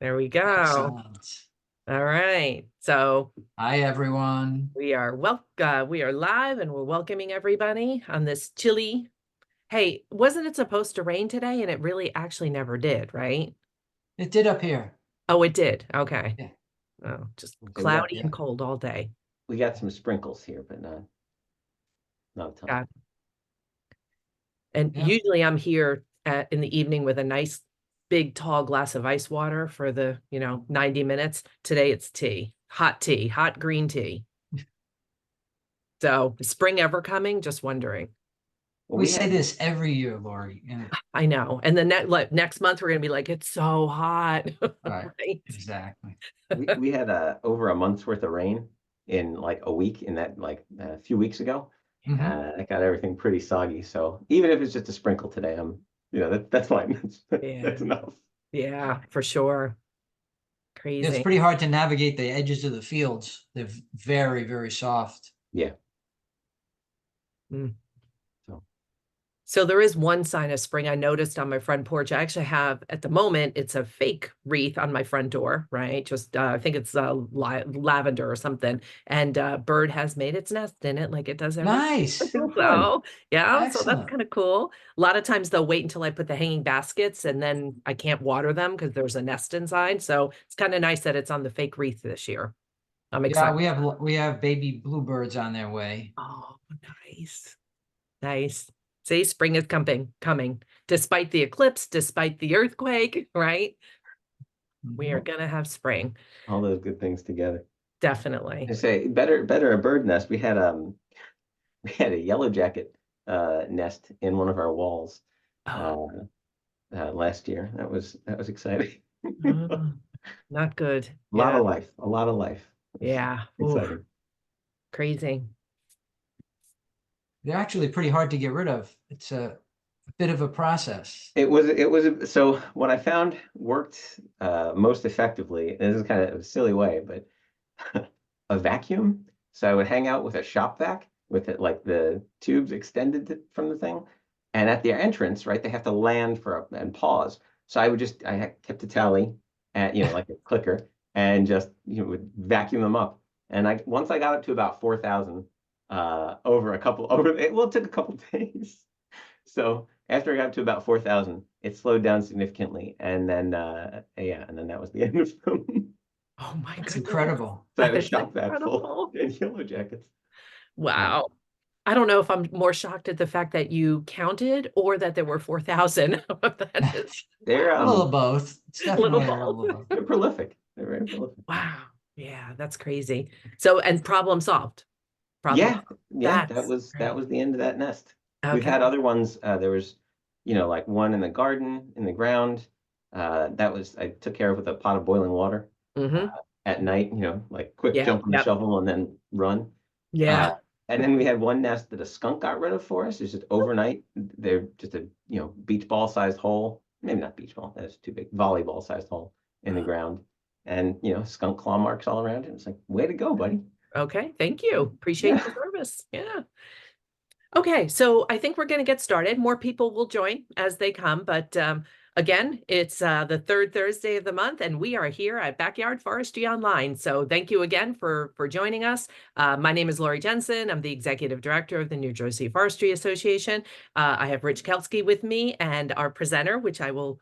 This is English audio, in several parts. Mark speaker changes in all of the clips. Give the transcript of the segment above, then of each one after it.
Speaker 1: There we go.
Speaker 2: Excellent.
Speaker 1: All right. So
Speaker 2: Hi, everyone.
Speaker 1: we are live and we're welcoming everybody on this chilly. Hey, wasn't it supposed to rain today? And it really actually never did, right?
Speaker 2: It did up here.
Speaker 1: Oh, it did. Okay.
Speaker 2: Yeah,
Speaker 1: Oh, just
Speaker 3: So we got
Speaker 1: cloudy and cold all day.
Speaker 3: some sprinkles here, but not a ton.
Speaker 1: Got it. And
Speaker 2: yeah.
Speaker 1: usually I'm here in the evening with a nice big tall glass of ice water for the, 90 minutes. Today it's tea, hot green tea. So is spring ever coming? Just wondering.
Speaker 3: Well,
Speaker 2: We
Speaker 3: we
Speaker 2: say
Speaker 3: had
Speaker 2: this every year, Lori.
Speaker 1: I know. And then next month we're gonna be like, it's so hot.
Speaker 2: Right,
Speaker 1: Right.
Speaker 2: exactly.
Speaker 3: we had over a month's worth of rain in like a week in that like a few weeks ago.
Speaker 2: Hmm.
Speaker 3: That got everything pretty soggy. So even if it's just a sprinkle today, that's fine.
Speaker 1: Yeah.
Speaker 3: That's enough.
Speaker 1: Yeah, for sure.
Speaker 2: It's
Speaker 1: Crazy.
Speaker 2: pretty hard to navigate the edges of the fields. They're very, very soft.
Speaker 3: Yeah.
Speaker 1: Mm.
Speaker 3: So
Speaker 1: So there is one sign of spring I noticed on my front porch. I actually have at the moment, it's a fake wreath on my front door, right? Just I think it's lavender or something. And bird has made its nest in it like it does every
Speaker 2: Nice.
Speaker 3: oh, fun.
Speaker 1: so yeah, so that's
Speaker 2: Excellent.
Speaker 1: kind of cool. A lot of times they'll wait until I put the hanging baskets and then I can't water them because there's a nest inside. So it's kind of nice that it's on the fake wreath this year. I'm
Speaker 2: Yeah,
Speaker 1: excited.
Speaker 2: we have baby bluebirds on their way.
Speaker 1: Oh, nice. Nice. See, spring is coming. Despite the eclipse, despite the earthquake, right? We are
Speaker 2: Mhm.
Speaker 1: gonna have spring.
Speaker 3: All those good things together. I
Speaker 1: Definitely.
Speaker 3: say better a bird nest. We had a yellow jacket nest in one of our walls
Speaker 1: Oh,
Speaker 3: uh, last year. That was exciting.
Speaker 1: oh, not good.
Speaker 3: A lot
Speaker 1: Yeah.
Speaker 3: of life, a lot of life. It's
Speaker 1: Yeah. Oof,
Speaker 3: exciting.
Speaker 1: crazy.
Speaker 2: They're actually pretty hard to get rid of. It's a bit of a process.
Speaker 3: So what I found worked most effectively. This is kind of a silly way, but a vacuum. So I would hang out with a shop vac with it like the tubes from the thing, and at the entrance, right, they have to land and pause. So I kept a tally at like a clicker and just would vacuum them up. And I once I got up to about 4,000 it took a couple days. So after I got to about 4,000, it slowed down significantly, and then that was the end of them.
Speaker 1: Oh my
Speaker 2: That's
Speaker 1: goodness.
Speaker 2: incredible.
Speaker 3: So I have
Speaker 1: That
Speaker 3: a
Speaker 1: is
Speaker 3: shop vac full
Speaker 1: incredible.
Speaker 3: of yellow jackets. Um,
Speaker 1: Wow. I don't know if I'm more shocked at the fact that you counted or that there were 4,000. That is
Speaker 3: they're
Speaker 2: A little of both. It's
Speaker 1: a little
Speaker 2: definitely a little of
Speaker 1: both.
Speaker 2: both.
Speaker 3: they're prolific. They're very prolific.
Speaker 1: Wow. Yeah, that's crazy. So, and problem solved. Problem
Speaker 3: Yeah,
Speaker 1: solved.
Speaker 3: yeah, that
Speaker 1: That's
Speaker 3: was that
Speaker 1: great.
Speaker 3: was the end of that nest. We've
Speaker 1: Okay.
Speaker 3: had other ones. There was, like one in the garden, in the ground. That was I took care of with a pot of boiling water uh,
Speaker 1: Mm-hmm.
Speaker 3: at night. Like quick
Speaker 1: Yeah.
Speaker 3: jump on the
Speaker 1: Yep.
Speaker 3: shovel and then run.
Speaker 1: Yeah.
Speaker 3: Uh, and then we had one nest that a skunk got rid of for us. It's just overnight. They're just a beach ball sized hole. Maybe not beach ball. That's too big. Volleyball sized hole in the ground, and skunk claw marks all around it. It's like, way to go, buddy.
Speaker 1: Okay. Thank you. Appreciate
Speaker 3: Yeah.
Speaker 1: the service. Yeah. Okay, so I think we're going to get started. More people will join as they come, but again, it's the third Thursday of the month, and we are here at Backyard Forestry Online. So thank you again for joining us. My name is Lori Jensen. I'm the executive director of the New Jersey Forestry Association. I have Rich Kelsky with me and our presenter, which I will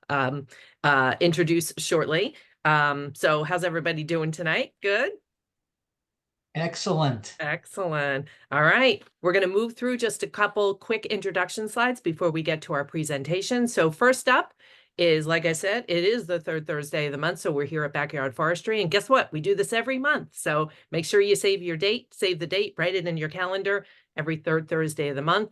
Speaker 1: introduce shortly. So how's everybody doing tonight? Good?
Speaker 2: Excellent.
Speaker 1: Excellent. All right. We're going to move through just a couple quick introduction slides before we get to our presentation. So first up is, like I said, it is the third Thursday of the month. So we're here at Backyard Forestry. And guess what? We do this every month. So make sure you save the date, write it in your calendar every third Thursday of the month.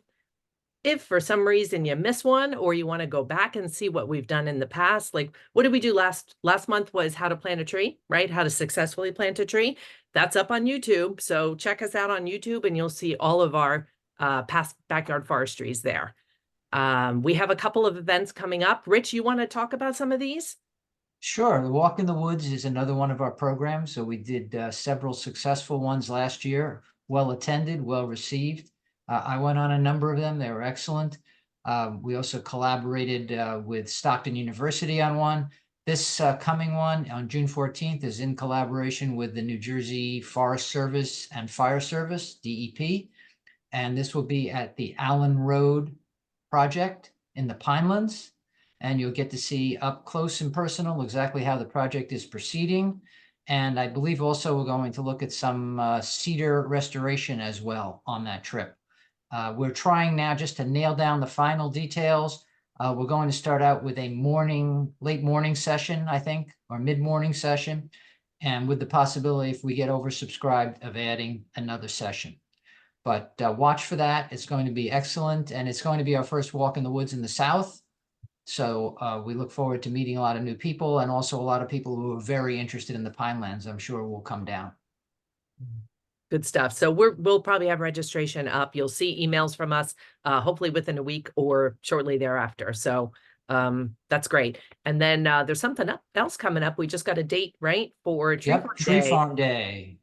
Speaker 1: If for some reason you miss one or you want to go back and see what we've done in the past, like what did we do last month was how to plant a tree, right? How to successfully plant a tree. That's up on YouTube. So check us out on YouTube and you'll see all of our past backyard forestries there. We have a couple of events coming up. Rich, you want to talk about some of these?
Speaker 2: Sure. The Walk in the Woods is another one of our programs. So we did several successful ones last year, well attended, well received. I went on a number of them. They were excellent. We also collaborated with Stockton University on one. This coming one on June 14th is in collaboration with the New Jersey Forest Service and Fire Service, DEP. And this will be at the Allen Road project in the Pinelands. And you'll get to see up close and personal exactly how the project is proceeding. And I believe also we're going to look at some cedar restoration as well on that trip. We're trying now just to nail down the final details. We're going to start out with a late morning session, I think, or mid-morning session. And with the possibility, if we get oversubscribed, of adding another session. But watch for that. It's going to be excellent. And it's going to be our first walk in the woods in the South. So we look forward to meeting a lot of new people, and also a lot of people who are very interested in the Pinelands, I'm sure, will come down.
Speaker 1: Good stuff. So we'll probably have registration up. You'll see emails from us, hopefully within a week or shortly thereafter. So that's great. And then there's something else coming up. We just got a date, right, for Tree Farm
Speaker 2: Tree
Speaker 1: Day.
Speaker 2: Farm Day.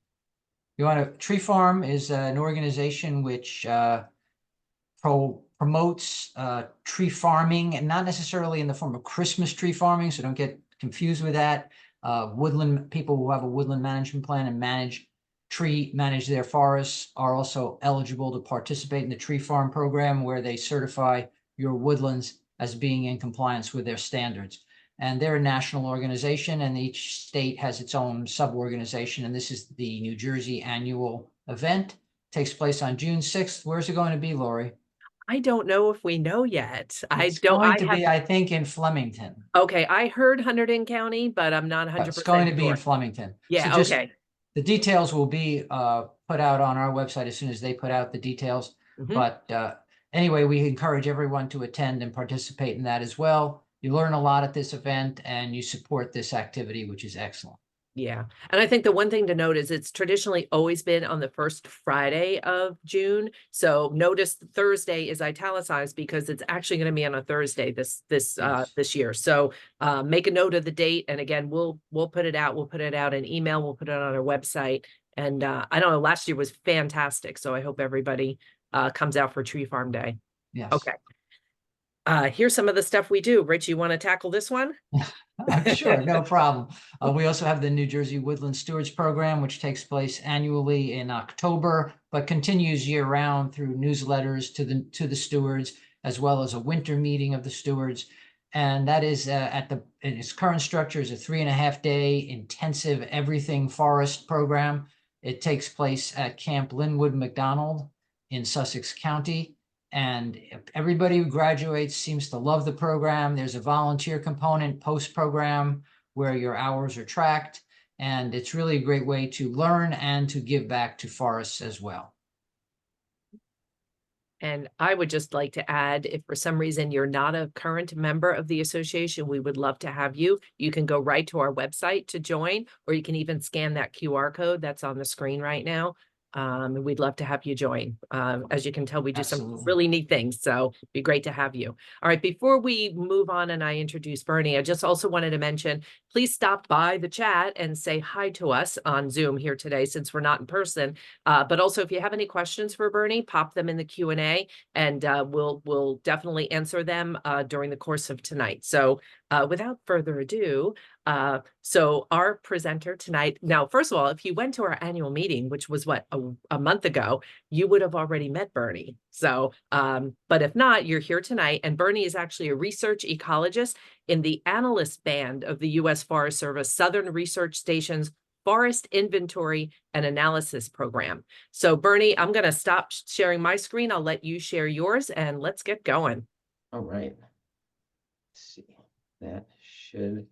Speaker 2: Tree Farm is an organization which promotes tree farming, and not necessarily in the form of Christmas tree farming, so don't get confused with that. Woodland people who have a woodland management plan and manage their forests are also eligible to participate in the Tree Farm program, where they certify your woodlands as being in compliance with their standards. And they're a national organization, and each state has its own sub-organization. And this is the New Jersey annual event. It takes place on June 6th. Where's it going to be, Lori?
Speaker 1: I don't know if we know yet.
Speaker 2: It's going to be, I think, in Flemington.
Speaker 1: Okay, I heard Hunterdon County, but I'm not 100%
Speaker 2: It's going to be in
Speaker 1: sure.
Speaker 2: Flemington.
Speaker 1: Yeah,
Speaker 2: So just,
Speaker 1: okay.
Speaker 2: the details will be put out on our website as soon as they put out the details.
Speaker 1: Mhm.
Speaker 2: But anyway, we encourage everyone to attend and participate in that as well. You learn a lot at this event, and you support this activity, which is excellent.
Speaker 1: Yeah. And I think the one thing to note is it's traditionally always been on the first Friday of June. So notice Thursday is italicized because it's actually going to be on a Thursday this year. So make a note of the date. And again, we'll put it out. We'll put it out in email. We'll put it on our website. And I don't know, last year was fantastic. So I hope everybody comes out for Tree Farm Day.
Speaker 2: Yes.
Speaker 1: Okay. Here's some of the stuff we do. Rich, you want to tackle this one?
Speaker 2: Sure, no problem. We also have the New Jersey Woodland Stewards Program, which takes place annually in October, but continues year-round through newsletters to the stewards, as well as a winter meeting of the stewards. And that is in its current structure is a 3.5-day intensive everything forest program. It takes place at Camp Linwood McDonald in Sussex County. And everybody who graduates seems to love the program. There's a volunteer component post-program where your hours are tracked. And it's really a great way to learn and to give back to forests as well.
Speaker 1: And I would just like to add, if for some reason you're not a current member of the association, we would love to have you. You can go right to our website to join, or you can even scan that QR code that's on the screen right now. And we'd love to have you join. As you can tell, we do
Speaker 2: Absolutely.
Speaker 1: some really neat things. So it'd be great to have you. All right, before we move on and I introduce Bernie, I just also wanted to mention, please stop by the chat and say hi to us on Zoom here today, since we're not in person. But also, if you have any questions for Bernie, pop them in the Q&A, and we'll definitely answer them during the course of tonight. So without further ado, so our presenter tonight, now, first of all, if you went to our annual meeting, which was what, a month ago, you would have already met Bernie. So, but if not, you're here tonight. And Bernie is actually a research ecologist in the analyst band of the U.S. Forest Service Southern Research Station's Forest Inventory and Analysis Program. So Bernie, I'm going to stop sharing my screen. I'll let you share yours, and let's get going.
Speaker 3: All right. Let's see. That should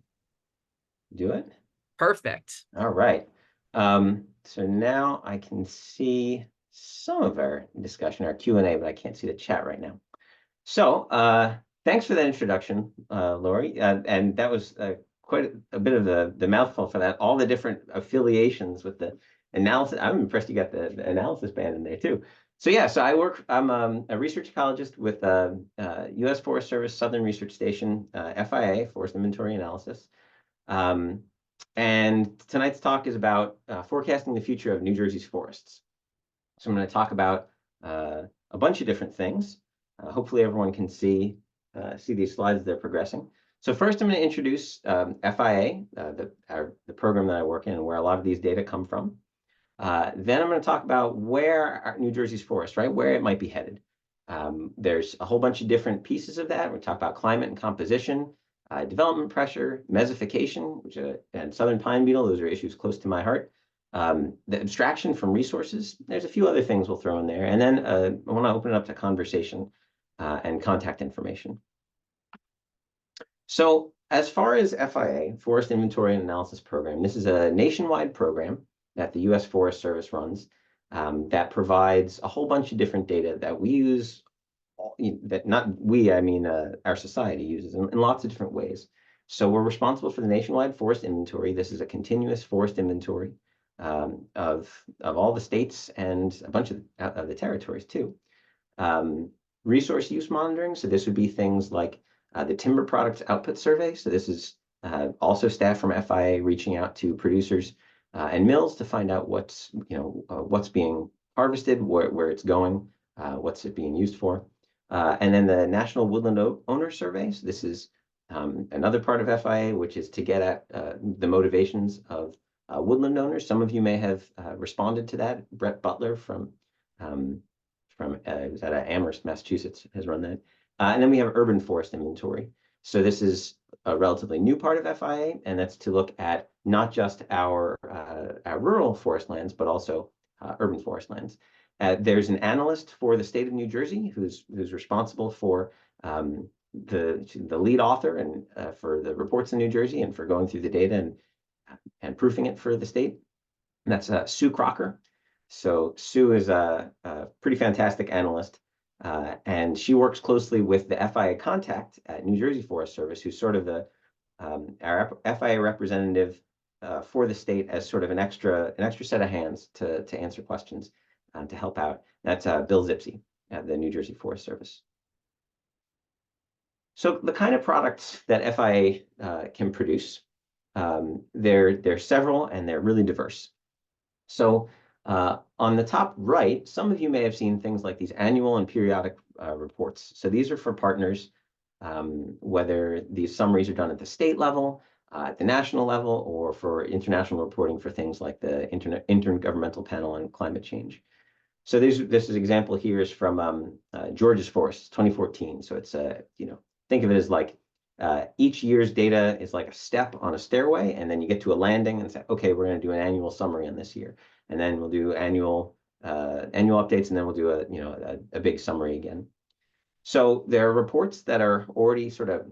Speaker 3: do it.
Speaker 1: Perfect.
Speaker 3: All right. So now I can see some of our discussion, our Q&A, but I can't see the chat right now. So thanks for that introduction, Lori. And that was quite a bit of the mouthful for that. All the different affiliations with the analysis. I'm impressed you got the analysis band in there too. So yeah, so I'm a research ecologist with U.S. Forest Service Southern Research Station, FIA, Forest Inventory Analysis. And tonight's talk is about forecasting the future of New Jersey's forests. So I'm going to talk about a bunch of different things. Hopefully everyone can see these slides as they're progressing. So first, I'm going to introduce FIA, the program that I work in, and where a lot of these data come from. Then I'm going to talk about where New Jersey's forest, right, where it might be headed. There's a whole bunch of different pieces of that. We talk about climate and composition, development pressure, mesofication, which and southern pine beetle. Those are issues close to my heart. The abstraction from resources. There's a few other things we'll throw in there. And then I want to open it up to conversation and contact information. So as far as FIA, Forest Inventory and Analysis Program, this is a nationwide program that the U.S. Forest Service runs that provides a whole bunch of different data that we use, that not we, I mean our society uses in lots of different ways. So we're responsible for the nationwide forest inventory. This is a continuous forest inventory of all the states and a bunch of the territories too. Resource use monitoring. So this would be things like the Timber Products Output Survey. So this is also staff from FIA reaching out to producers and mills to find out what's being harvested, where it's going, what's it being used for. And then the National Woodland Owner Survey. So this is another part of FIA, which is to get at the motivations of woodland owners. Some of you may have responded to that. Brett Butler from is at Amherst, Massachusetts, has run that. And then we have urban forest inventory. So this is a relatively new part of FIA, and that's to look at not just our rural forest lands, but also urban forest lands. There's an analyst for the state of New Jersey who's responsible for the lead author and for the reports in New Jersey and for going through the data and proofing it for the state. And that's Sue Crocker. So Sue is a pretty fantastic analyst. And she works closely with the FIA contact at New Jersey Forest Service, who's sort of our FIA representative for the state as sort of an extra set of hands to answer questions to help out. That's Bill Zipsey at the New Jersey Forest Service. So the kind of products that FIA can produce, there's several and they're really diverse. So on the top right, some of you may have seen things like these annual and periodic reports. So these are for partners, whether these summaries are done at the state level, at the national level, or for international reporting for things like the Intergovernmental Panel on Climate Change. So this example here is from George's Forest, 2014. So it's think of it as like each year's data is like a step on a stairway, and then you get to a landing and say, okay, we're going to do an annual summary on this year, and then we'll do annual updates, and then we'll do a big summary again. So there are reports that are already sort of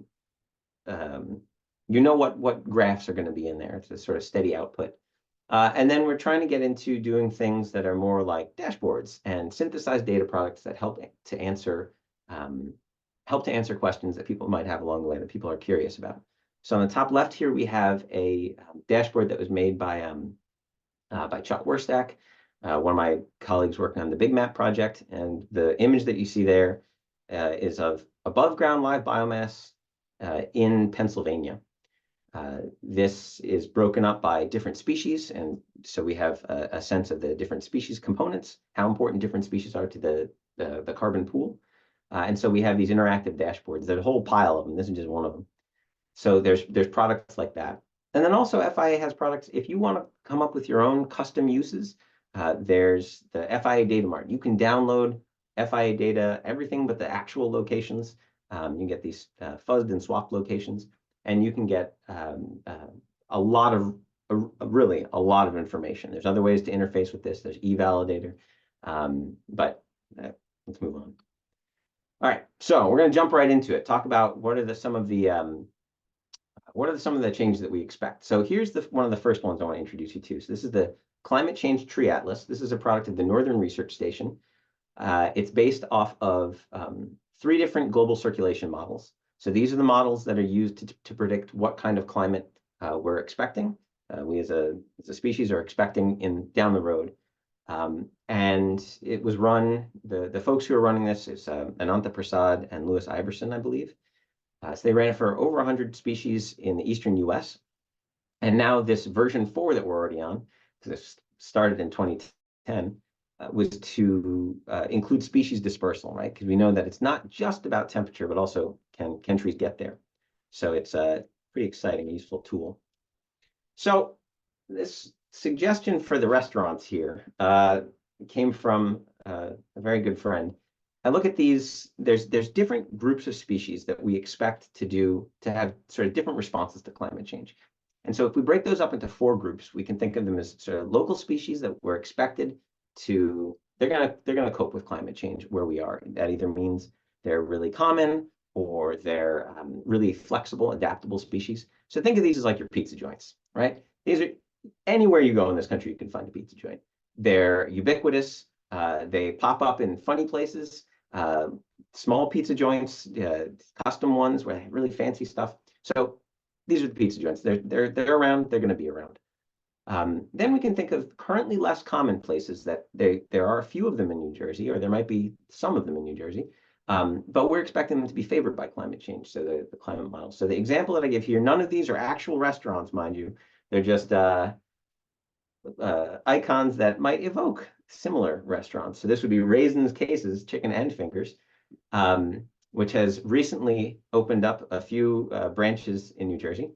Speaker 3: what graphs are going to be in there. It's a sort of steady output. And then we're trying to get into doing things that are more like dashboards and synthesized data products that help to answer questions that people might have along the way that people are curious about. So on the top left here, we have a dashboard that was made by Chuck Werstack, one of my colleagues working on the Big Map project. And the image that you see there is of above ground live biomass in Pennsylvania. This is broken up by different species, and so we have a sense of the different species components, how important different species are to the carbon pool. And so we have these interactive dashboards. There's a whole pile of them. This is just one of them. So there's products like that. And then also FIA has products. If you want to come up with your own custom uses, there's the FIA Data Mart. You can download FIA data, everything but the actual locations. You can get these fuzzed and swapped locations. And you can get really a lot of information. There's other ways to interface with this. There's eValidator, but let's move on. All right, so we're going to jump right into it. Talk about what are some of the changes that we expect. So here's one of the first ones I want to introduce you to. So this is the Climate Change Tree Atlas. This is a product of the Northern Research Station. It's based off of 3 different global circulation models. So these are the models that are used to predict what kind of climate we're expecting. We as a species are expecting down the road. And it was run, the folks who are running this is Anantha Prasad and Louis Iverson, I believe. So they ran it for over 100 species in the eastern US. And now this version 4 that we're already on, because it started in 2010, was to include species dispersal, right? Because we know that it's not just about temperature, but also can trees get there. So it's a pretty exciting, useful tool. So this suggestion for the restaurants here came from a very good friend. I look at these, there's different groups of species that we expect to have sort of different responses to climate change. And so if we break those up into 4 groups, we can think of them as sort of local species that we're expected to, they're gonna cope with climate change where we are. That either means they're really common or they're really flexible, adaptable species. So think of these as like your pizza joints, right? These are anywhere you go in this country, you can find a pizza joint. They're ubiquitous. They pop up in funny places, small pizza joints, custom ones where they have really fancy stuff. So these are the pizza joints. They're around. They're going to be around. Then we can think of currently less common places that there are a few of them in New Jersey, or there might be some of them in New Jersey. But we're expecting them to be favored by climate change, so the climate model. So the example that I give here, none of these are actual restaurants, mind you. They're just icons that might evoke similar restaurants. So this would be Raisins Cases, Chicken and Fingers, which has recently opened up a few branches in New Jersey.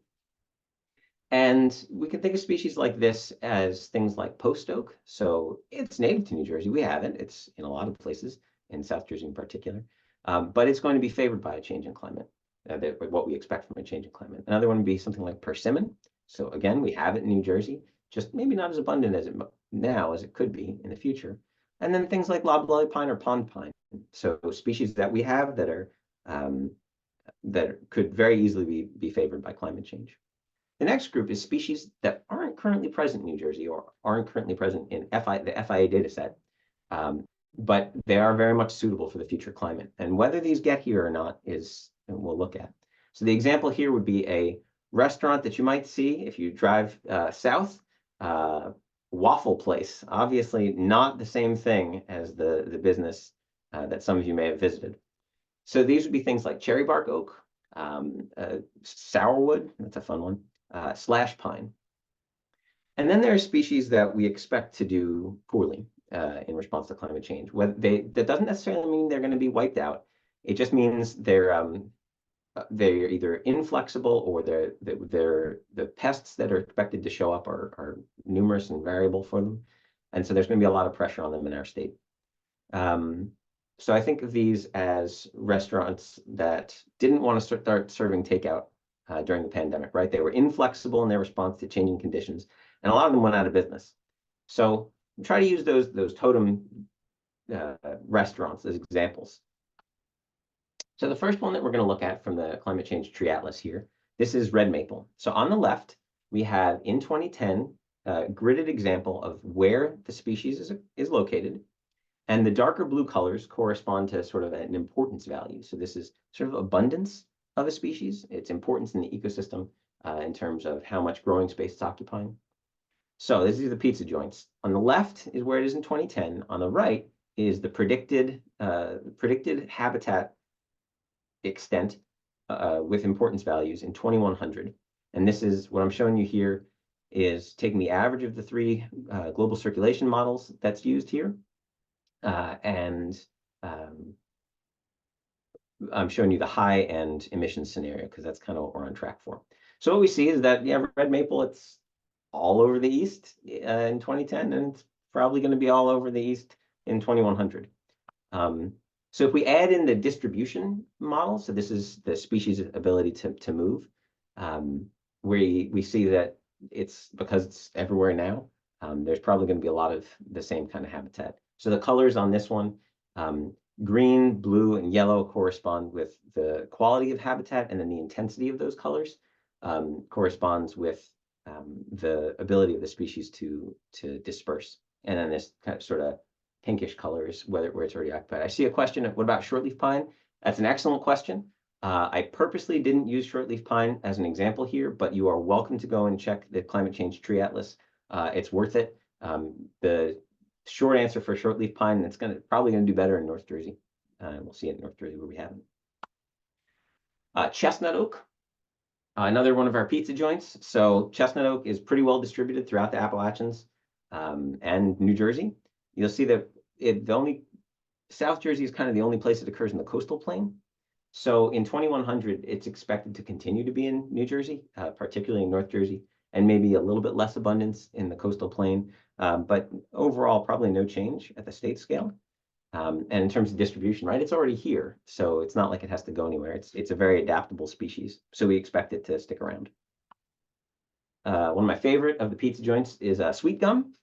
Speaker 3: And we can think of species like this as things like post oak. So it's native to New Jersey. We have it. It's in a lot of places, in South Jersey in particular. But it's going to be favored by a change in climate, what we expect from a change in climate. Another one would be something like persimmon. So again, we have it in New Jersey, just maybe not as abundant as it now as it could be in the future. And then things like loblolly pine or pond pine. So species that we have that are that could very easily be favored by climate change. The next group is species that aren't currently present in New Jersey or aren't currently present in the FIA data set, but they are very much suitable for the future climate. And whether these get here or not is we'll look at. So the example here would be a restaurant that you might see if you drive south, Waffle Place. Obviously not the same thing as the business that some of you may have visited. So these would be things like cherry bark oak, sourwood, that's a fun one, slash pine. And then there are species that we expect to do poorly in response to climate change. That doesn't necessarily mean they're going to be wiped out. It just means they're either inflexible or the pests that are expected to show up are numerous and variable for them. And so there's going to be a lot of pressure on them in our state. So I think of these as restaurants that didn't want to start serving takeout during the pandemic, right? They were inflexible in their response to changing conditions, and a lot of them went out of business. So try to use those totem restaurants as examples. So the first one that we're going to look at from the Climate Change Tree Atlas here, this is red maple. So on the left, we have in 2010 a gridded example of where the species is located. And the darker blue colors correspond to sort of an importance value. So this is sort of abundance of a species, its importance in the ecosystem in terms of how much growing space it's occupying. So this is the pizza joints. On the left is where it is in 2010. On the right is the predicted habitat extent with importance values in 2100. And this is what I'm showing you here is taking the average of the 3 global circulation models that's used here. I'm showing you the high-end emissions scenario because that's kind of what we're on track for. So what we see is that, yeah, red maple, it's all over the East in 2010, and it's probably going to be all over the East in 2100. So if we add in the distribution model, so this is the species' ability to move, we see that it's because it's everywhere now, there's probably going to be a lot of the same kind of habitat. So the colors on this one, green, blue, and yellow correspond with the quality of habitat, and then the intensity of those colors corresponds with the ability of the species to disperse. And then this kind of sort of pinkish color is where it's already occupied. I see a question of what about shortleaf pine? That's an excellent question. I purposely didn't use shortleaf pine as an example here, but you are welcome to go and check the Climate Change Tree Atlas. It's worth it. The short answer for shortleaf pine, it's probably going to do better in North Jersey. We'll see it in North Jersey where we haven't. Chestnut oak, another one of our pizza joints. So chestnut oak is pretty well distributed throughout the Appalachians and New Jersey. You'll see that South Jersey is kind of the only place it occurs in the coastal plain. So in 2100, it's expected to continue to be in New Jersey, particularly in North Jersey, and maybe a little bit less abundance in the coastal plain. But overall, probably no change at the state scale. And in terms of distribution, right, it's already here. So it's not like it has to go anywhere. It's a very adaptable species. So we expect it to stick around. One of my favorite of the pizza joints is sweet gum.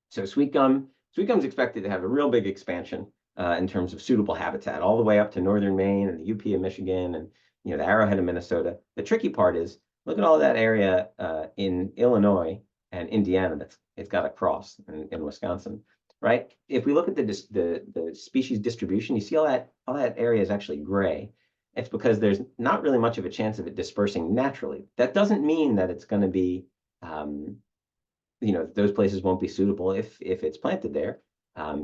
Speaker 3: So sweet gum is expected to have a real big expansion in terms of suitable habitat, all the way up to northern Maine and the UP of Michigan and the Arrowhead of Minnesota. The tricky part is look at all that area in Illinois and Indiana it's got to cross in Wisconsin, right? If we look at the species distribution, you see all that area is actually gray. It's because there's not really much of a chance of it dispersing naturally. That doesn't mean that it's going to be those places won't be suitable if it's planted there.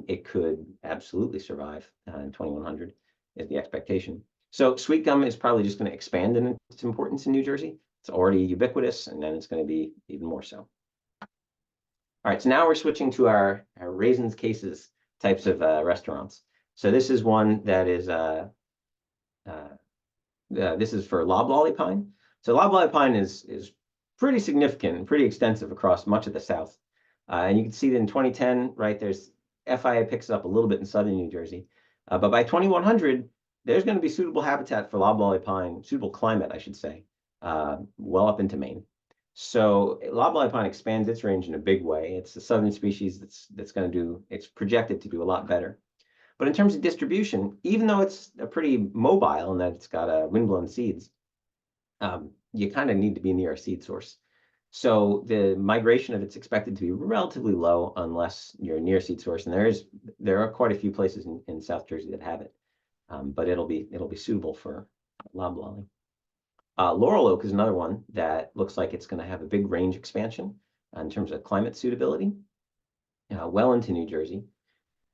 Speaker 3: It could absolutely survive in 2100 is the expectation. So sweet gum is probably just going to expand in its importance in New Jersey. It's already ubiquitous, and then it's going to be even more so. All right, so now we're switching to our raisins cases types of restaurants. So this is one that is this is for loblolly pine. So loblolly pine is pretty significant and pretty extensive across much of the South. And you can see that in 2010, right, there's FIA picks up a little bit in southern New Jersey. But by 2100, there's going to be suitable habitat for loblolly pine, suitable climate, I should say, well up into Maine. So loblolly pine expands its range in a big way. It's a southern species that's going to do, it's projected to do a lot better. But in terms of distribution, even though it's a pretty mobile and that it's got windblown seeds, you kind of need to be near a seed source. So the migration of it's expected to be relatively low unless you're near seed source, and there are quite a few places in South Jersey that have it, but it'll be suitable for loblolly. Laurel oak is another one that looks like it's going to have a big range expansion in terms of climate suitability, well into New Jersey.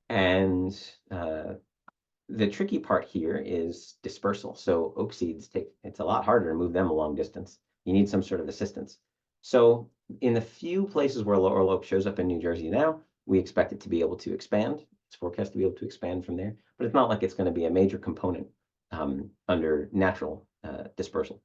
Speaker 3: And the tricky part here is dispersal. So oak seeds it's a lot harder to move them a long distance. You need some sort of assistance. So in the few places where laurel oak shows up in New Jersey now, we expect it to be able to expand. It's forecast to be able to expand from there, but it's not like it's going to be a major component under natural dispersal.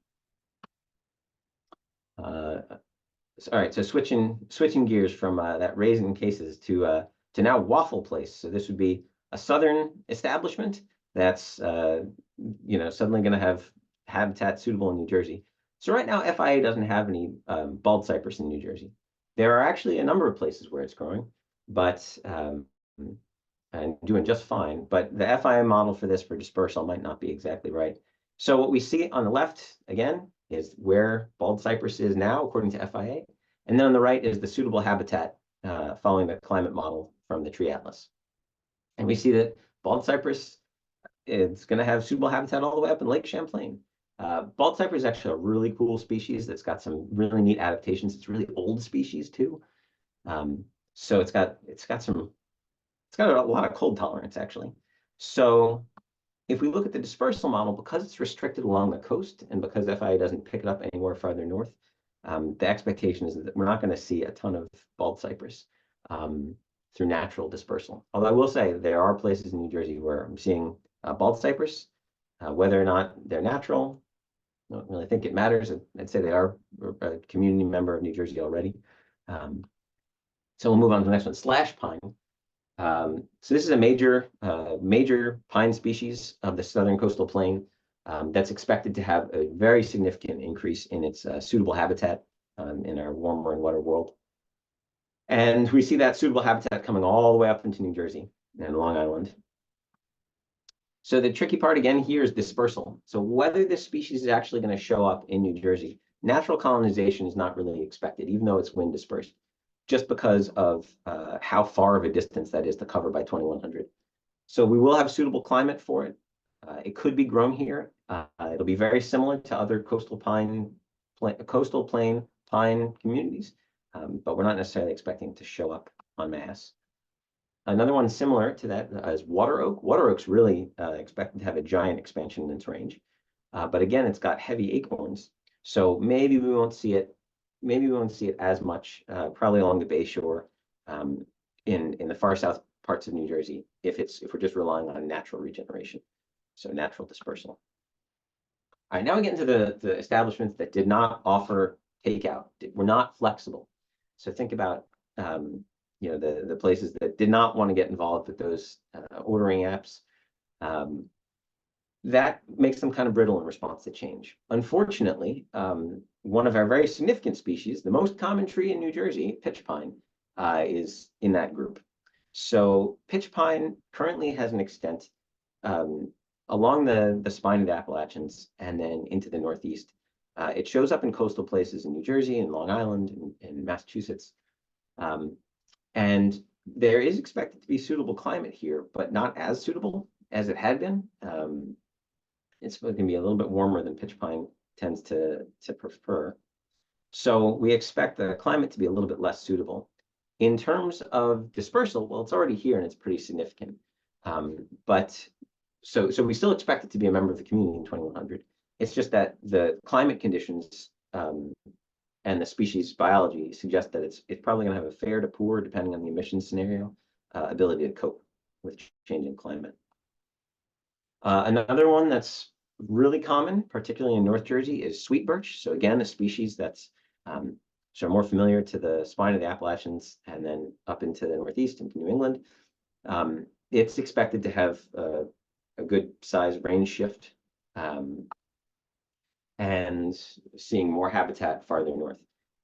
Speaker 3: All right, so switching gears from that raisin cases to now waffle place. So this would be a southern establishment that's suddenly going to have habitat suitable in New Jersey. So right now, FIA doesn't have any bald cypress in New Jersey. There are actually a number of places where it's growing, but and doing just fine. But the FIA model for this for dispersal might not be exactly right. So what we see on the left, again, is where bald cypress is now, according to FIA. And then on the right is the suitable habitat following the climate model from the tree atlas. And we see that bald cypress is going to have suitable habitat all the way up in Lake Champlain. Bald cypress is actually a really cool species that's got some really neat adaptations. It's a really old species too. So it's got a lot of cold tolerance actually. So if we look at the dispersal model, because it's restricted along the coast and because FIA doesn't pick it up anywhere farther north, the expectation is that we're not going to see a ton of bald cypress through natural dispersal. Although I will say there are places in New Jersey where I'm seeing bald cypress, whether or not they're natural, I don't really think it matters. I'd say they are a community member of New Jersey already. So we'll move on to the next one, slash pine. So this is a major pine species of the southern coastal plain that's expected to have a very significant increase in its suitable habitat in our warmer and wetter world. And we see that suitable habitat coming all the way up into New Jersey and Long Island. So the tricky part again here is dispersal. So whether this species is actually going to show up in New Jersey, natural colonization is not really expected, even though it's wind dispersed, just because of how far of a distance that is to cover by 2100. So we will have suitable climate for it. It could be grown here. It'll be very similar to other coastal plain pine communities, but we're not necessarily expecting it to show up en masse. Another one similar to that is water oak. Water oak's really expected to have a giant expansion in its range, but again, it's got heavy acorns, so maybe we won't see it. Maybe we won't see it as much, probably along the Bay Shore, in the far south parts of New Jersey, if we're just relying on natural regeneration, so natural dispersal. right, now we get into the establishments that did not offer takeout, were not flexible. So think about the places that did not want to get involved with those ordering apps. That makes them kind of brittle in response to change. Unfortunately, one of our very significant species, the most common tree in New Jersey, pitch pine, is in that group. So pitch pine currently has an extent along the spine of the Appalachians and then into the Northeast. It shows up in coastal places in New Jersey and Long Island and Massachusetts. And there is expected to be suitable climate here, but not as suitable as it had been. It's going to be a little bit warmer than pitch pine tends to prefer. So we expect the climate to be a little bit less suitable. In terms of dispersal, well, it's already here and it's pretty significant. So we still expect it to be a member of the community in 2100. It's just that the climate conditions and the species biology suggest that it's probably going to have a fair to poor, depending on the emissions scenario, ability to cope with changing climate. Another one that's really common, particularly in North Jersey, is sweet birch. So again, a species that's so more familiar to the spine of the Appalachians and then up into the Northeast, into New England. It's expected to have a good size range shift and seeing more habitat farther north.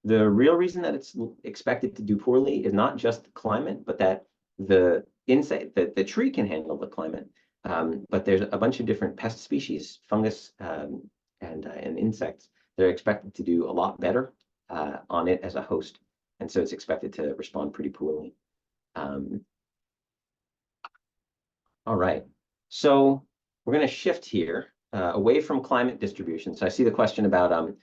Speaker 3: The real reason that it's expected to do poorly is not just climate, but that the tree can handle the climate. But there's a bunch of different pest species, fungus, and insects that are expected to do a lot better on it as a host. And so it's expected to respond pretty poorly. All right, so we're going to shift here away from climate distribution. So I see the question about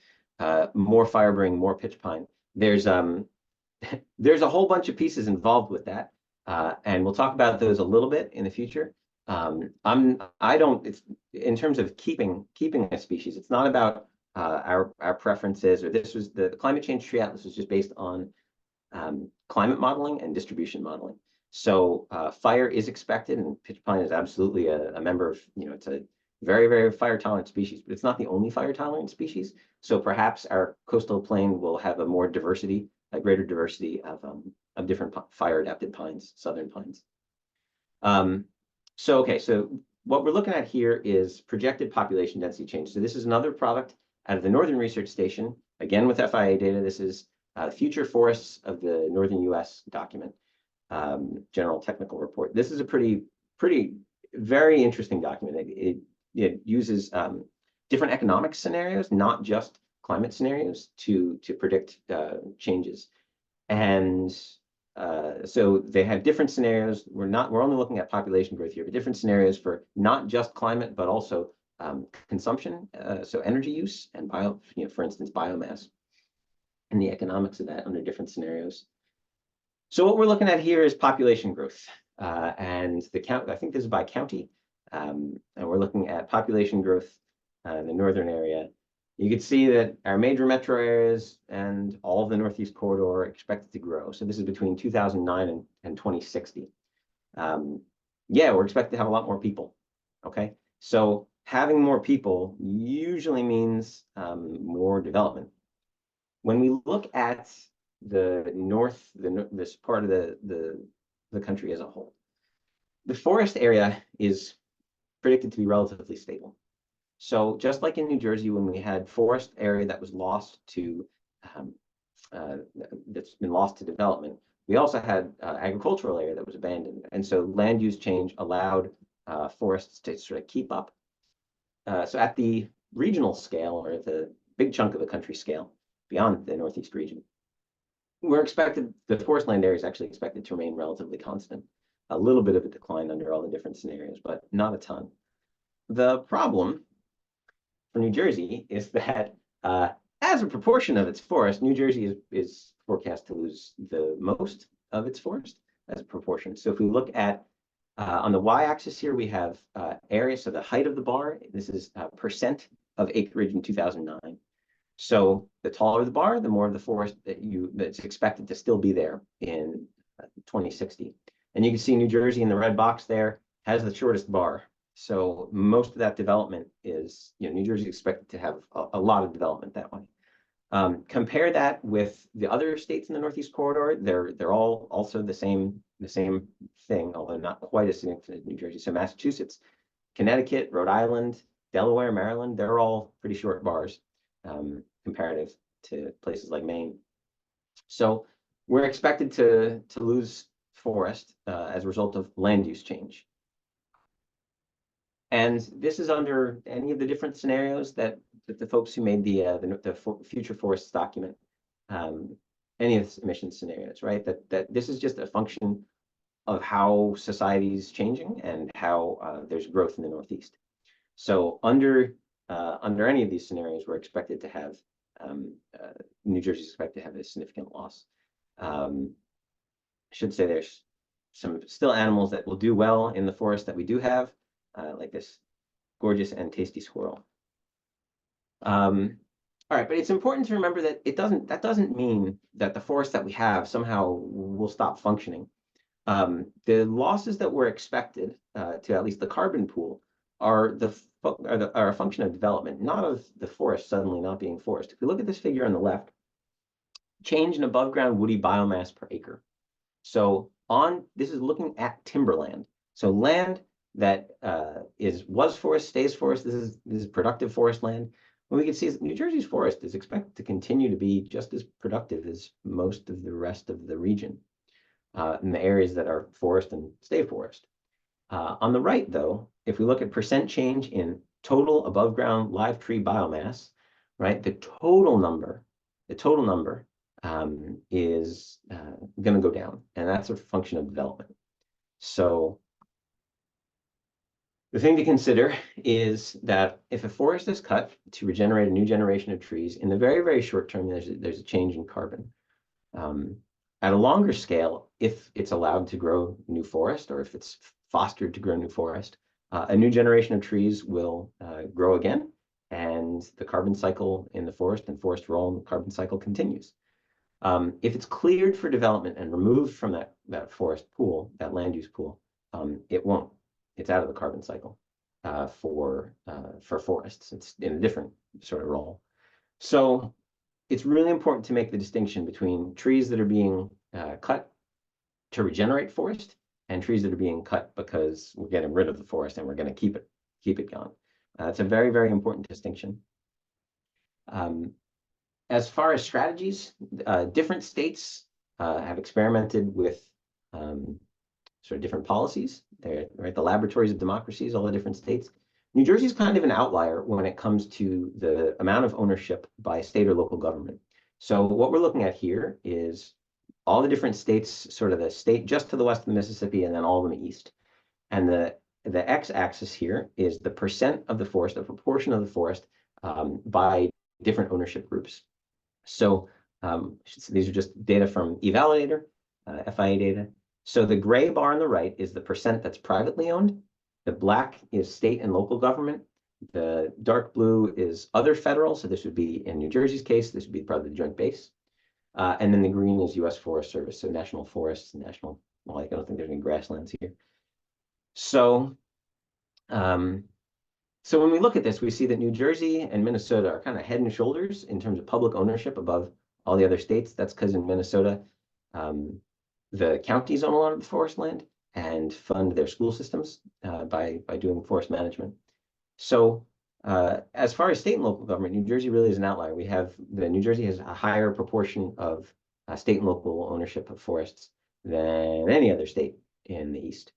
Speaker 3: more firebring, more pitch pine. There's a whole bunch of pieces involved with that, and we'll talk about those a little bit in the future. It's in terms of keeping a species. It's not about our preferences, or this was the climate change tree atlas was just based on climate modeling and distribution modeling. So fire is expected, and pitch pine is absolutely a member of, it's a very, very fire tolerant species, but it's not the only fire tolerant species. So perhaps our coastal plain will have a greater diversity of different fire adapted pines, southern pines. So what we're looking at here is projected population density change. So this is another product out of the Northern Research Station, again with FIA data. This is Future Forests of the Northern U.S. document, General Technical Report. This is a very interesting document. It uses different economic scenarios, not just climate scenarios, to predict changes. And so they have different scenarios. We're only looking at population growth here, but different scenarios for not just climate, but also consumption, so energy use and for instance, biomass, and the economics of that under different scenarios. So what we're looking at here is population growth, and the count. I think this is by county, and we're looking at population growth in the northern area. You can see that our major metro areas and all of the Northeast corridor are expected to grow. So this is between 2009 and 2060. We're expected to have a lot more people. Okay, so having more people usually means more development. When we look at the north, this part of the country as a whole, the forest area is predicted to be relatively stable. So just like in New Jersey, when we had forest area that was lost to that's been lost to development, we also had agricultural area that was abandoned, and so land use change allowed forests to sort of keep up. So at the regional scale, or the big chunk of the country scale, beyond the Northeast region, the forest land area is actually expected to remain relatively constant. A little bit of a decline under all the different scenarios, but not a ton. The problem for New Jersey is that as a proportion of its forest, New Jersey is forecast to lose the most of its forest as a proportion. So if we look at on the y-axis here, we have area, so the height of the bar. This is percent of acreage in 2009. So the taller the bar, the more of the forest that's expected to still be there in 2060. And you can see New Jersey in the red box there has the shortest bar. So most of that development is, New Jersey is expected to have a lot of development that way. Compare that with the other states in the Northeast Corridor. They're all also the same thing, although not quite as significant as New Jersey. So Massachusetts, Connecticut, Rhode Island, Delaware, Maryland, they're all pretty short bars comparative to places like Maine. So we're expected to lose forest as a result of land use change. And this is under any of the different scenarios that the folks who made the future forests document, any of the emission scenarios, right? That this is just a function of how society is changing and how there's growth in the Northeast. So under any of these scenarios, we're expected to have New Jersey is expected to have a significant loss. I should say there's some still animals that will do well in the forest that we do have, like this gorgeous and tasty squirrel. All right, but it's important to remember that that doesn't mean that the forest that we have somehow will stop functioning. The losses that were expected to at least the carbon pool are a function of development, not of the forest suddenly not being forest. If we look at this figure on the left, change in above ground woody biomass per acre. So this is looking at timberland. So land that was forest, stays forest. This is productive forest land. What we can see is New Jersey's forest is expected to continue to be just as productive as most of the rest of the region in the areas that are forest and stay forest. On the right, though, if we look at percent change in total above ground live tree biomass, right, the total number is going to go down, and that's a function of development. So the thing to consider is that if a forest is cut to regenerate a new generation of trees, in the very, very short term, there's a change in carbon. At a longer scale, if it's allowed to grow new forest, or if it's fostered to grow new forest, a new generation of trees will grow again, and the carbon cycle in the forest and forest role in the carbon cycle continues. If it's cleared for development and removed from that forest pool, that land use pool, it won't. It's out of the carbon cycle for forests. It's in a different sort of role. So it's really important to make the distinction between trees that are being cut to regenerate forest and trees that are being cut because we're getting rid of the forest and we're going to keep it gone. It's a very, very important distinction. As far as strategies, different states have experimented with sort of different policies. They're right, the laboratories of democracies, all the different states. New Jersey is kind of an outlier when it comes to the amount of ownership by state or local government. So what we're looking at here is all the different states, sort of the state just to the west of the Mississippi, and then all of them east. And the x-axis here is the percent of the forest, a proportion of the forest by different ownership groups. So these are just data from eValidator, FIA data. So the gray bar on the right is the percent that's privately owned. The black is state and local government. The dark blue is other federal. So this would be, in New Jersey's case, this would be part of the Joint Base. And then the green is U.S. Forest Service, so national forests, well, I don't think there's any grasslands here. So, so when we look at this, we see that New Jersey and Minnesota are kind of head and shoulders in terms of public ownership above all the other states. That's because in Minnesota, the counties own a lot of the forest land and fund their school systems by doing forest management. So as far as state and local government, New Jersey really is an outlier. New Jersey has a higher proportion of state and local ownership of forests than any other state in the East.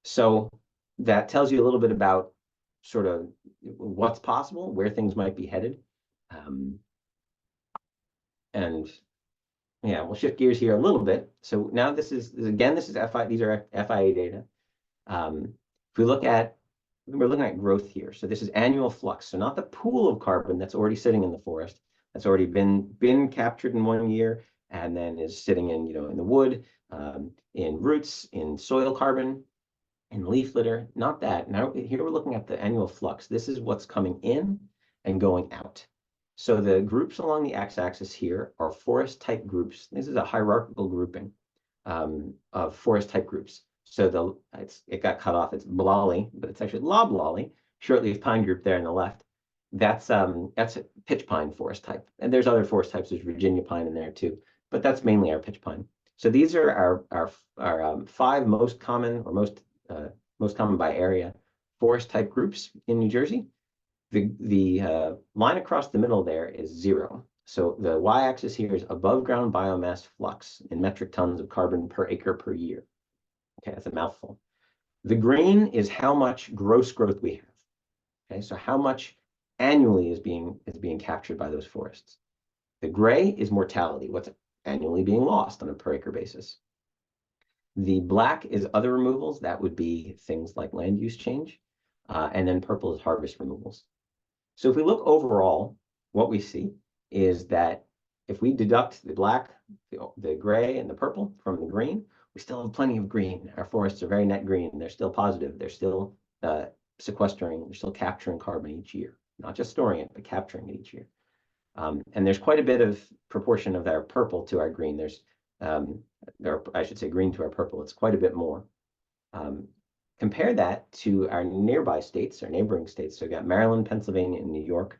Speaker 3: So that tells you a little bit about sort of what's possible, where things might be headed. And yeah, we'll shift gears here a little bit. So now these are FIA data. If we're looking at growth here. So this is annual flux. So not the pool of carbon that's already sitting in the forest, that's already been captured in 1 year and then is sitting in, in the wood, in roots, in soil carbon, in leaf litter, not that. Now here we're looking at the annual flux. This is what's coming in and going out. So the groups along the x-axis here are forest type groups. This is a hierarchical grouping of forest type groups. So it got cut off. It's blolly, but it's actually loblolly, shortleaf pine group there on the left. That's a pitch pine forest type. And there's other forest types. There's Virginia pine in there too, but that's mainly our pitch pine. So these are our five most common or most common by area forest type groups in New Jersey. The line across the middle there is 0. So the y-axis here is above ground biomass flux in metric tons of carbon per acre per year. Okay, that's a mouthful. The green is how much gross growth we have. Okay, so how much annually is being captured by those forests. The gray is mortality, what's annually being lost on a per acre basis. The black is other removals. That would be things like land use change. And then purple is harvest removals. So if we look overall, what we see is that if we deduct the black, the gray, and the purple from the green, we still have plenty of green. Our forests are very net green. They're still positive. They're still sequestering. They're still capturing carbon each year. Not just storing it, but capturing it each year. And there's quite a bit of proportion of our purple to our green. Or I should say green to our purple. It's quite a bit more. Compare that to our nearby states, our neighboring states. So we've got Maryland, Pennsylvania, and New York.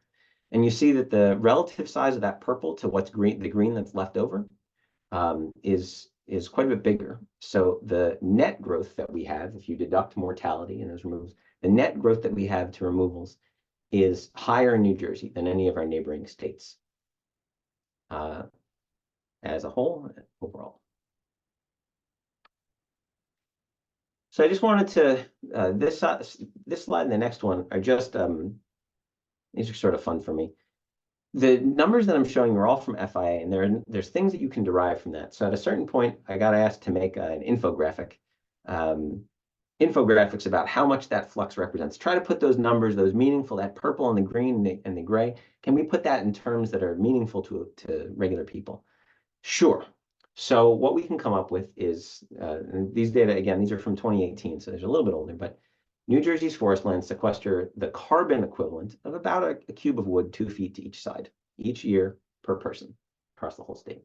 Speaker 3: And you see that the relative size of that purple to what's green, the green that's left over, is quite a bit bigger. So the net growth that we have, if you deduct mortality and those removals, the net growth that we have to removals is higher in New Jersey than any of our neighboring states as a whole, overall. So I just wanted to, this slide and the next one are just, these are sort of fun for me. The numbers that I'm showing are all from FIA, and there's things that you can derive from that. So at a certain point, I got asked to make an infographics about how much that flux represents. Try to put those numbers, those meaningful, that purple and the green and the gray, can we put that in terms that are meaningful to regular people? Sure. So what we can come up with is, these data, again, these are from 2018, so they're a little bit older, but New Jersey's forest lands sequester the carbon equivalent of about a cube of wood 2 feet to each side, each year per person across the whole state.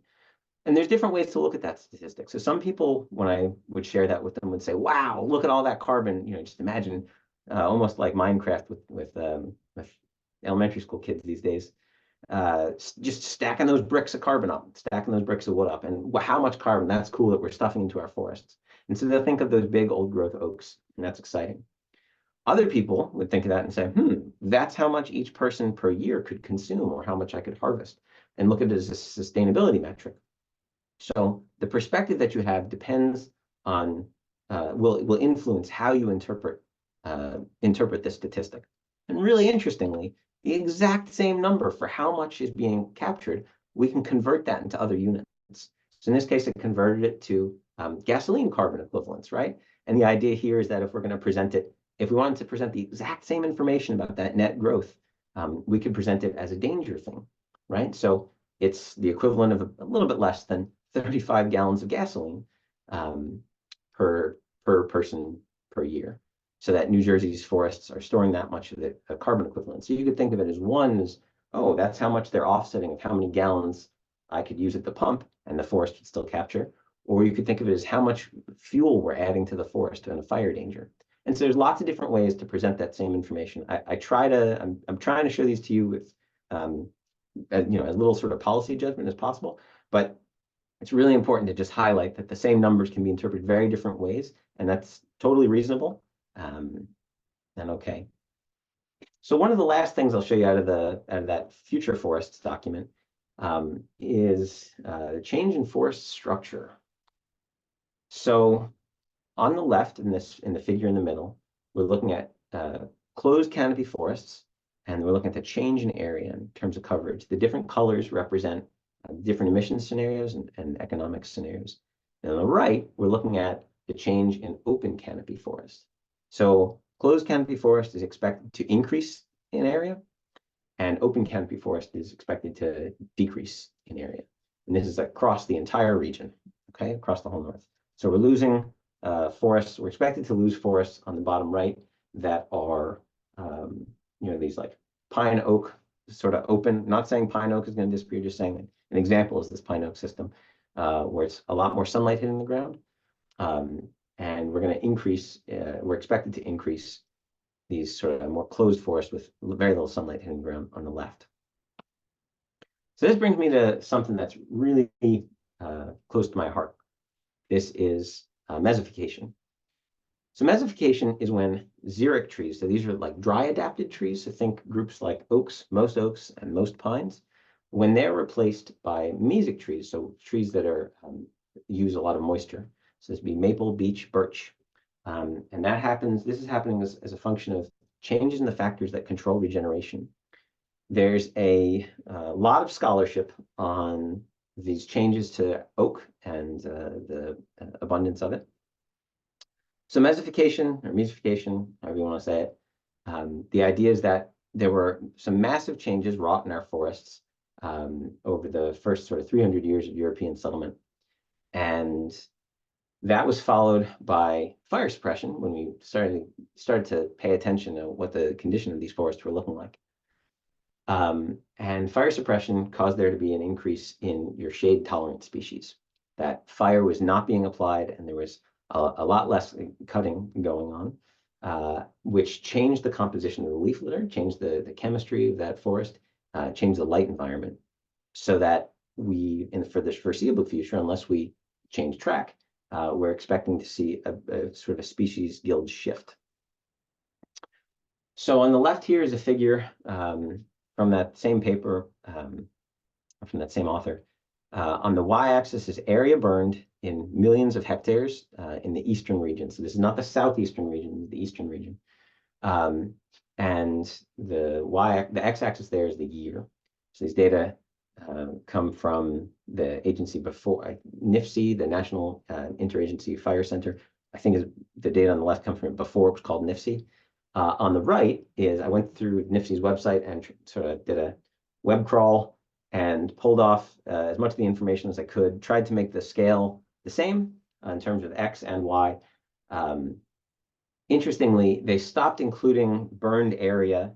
Speaker 3: And there's different ways to look at that statistic. So some people, when I would share that with them, would say, wow, look at all that carbon. You know, just imagine almost like Minecraft with elementary school kids these days. Just stacking those bricks of carbon up, stacking those bricks of wood up, and how much carbon, that's cool that we're stuffing into our forests. And so they'll think of those big old growth oaks, and that's exciting. Other people would think of that and say, that's how much each person per year could consume or how much I could harvest, and look at it as a sustainability metric. So the perspective that you have depends on, will influence how you interpret this statistic. And really interestingly, the exact same number for how much is being captured, we can convert that into other units. So in this case, it converted it to gasoline carbon equivalents, right? And the idea here is that if we're going to present it, if we wanted to present the exact same information about that net growth, we could present it as a danger thing, right? So it's the equivalent of a little bit less than 35 gallons of gasoline per person per year. So that New Jersey's forests are storing that much of the carbon equivalent. So you could think of it as one is, oh, that's how much they're offsetting of how many gallons I could use at the pump and the forest would still capture. Or you could think of it as how much fuel we're adding to the forest and a fire danger. And so there's lots of different ways to present that same information. I'm trying to show these to you with as little sort of policy judgment as possible, but it's really important to just highlight that the same numbers can be interpreted very different ways, and that's totally reasonable. And okay. So one of the last things I'll show you out of that future forests document is the change in forest structure. So on the left in the figure in the middle, we're looking at closed canopy forests, and we're looking at the change in area in terms of coverage. The different colors represent different emission scenarios and economic scenarios. And on the right, we're looking at the change in open canopy forest. So closed canopy forest is expected to increase in area, and open canopy forest is expected to decrease in area. And this is across the entire region, okay, across the whole north. So we're losing forests. We're expected to lose forests on the bottom right that are, these like pine oak sort of open. Not saying pine oak is going to disappear, just saying an example is this pine oak system where it's a lot more sunlight hitting the ground. and we're going to increase, we're expected to increase these sort of more closed forests with very little sunlight hitting the ground on the left. So this brings me to something that's really close to my heart. This is mesification. So mesification is when xeric trees, so these are like dry adapted trees, so think groups like oaks, and most pines, when they're replaced by mesic trees, so trees that are use a lot of moisture. So this would be maple, beech, birch. And that happens, this is happening as a function of changes in the factors that control regeneration. There's a lot of scholarship on these changes to oak and the abundance of it. So mesification, or mesification, however you want to say it, the idea is that there were some massive changes wrought in our forests over the first sort of 300 years of European settlement. And that was followed by fire suppression when we started to pay attention to what the condition of these forests were looking like. And fire suppression caused there to be an increase in your shade-tolerant species. That fire was not being applied, and there was a lot less cutting going on, which changed the composition of the leaf litter, changed the chemistry of that forest, changed the light environment, so that we, for the foreseeable future, unless we change track, we're expecting to see a sort of a species yield shift. So on the left here is a figure from that same paper, from that same author. On the y-axis is area burned in millions of hectares in the eastern region. So this is not the southeastern region, the eastern region. And the x-axis there is the year. So these data come from the agency before, NIFC, the National Interagency Fire Center. I think the data on the left come from before it was called NIFC. On the right is, I went through NIFC's website and sort of did a web crawl and pulled off as much of the information as I could, tried to make the scale the same in terms of X and Y. Interestingly, they stopped including burned area.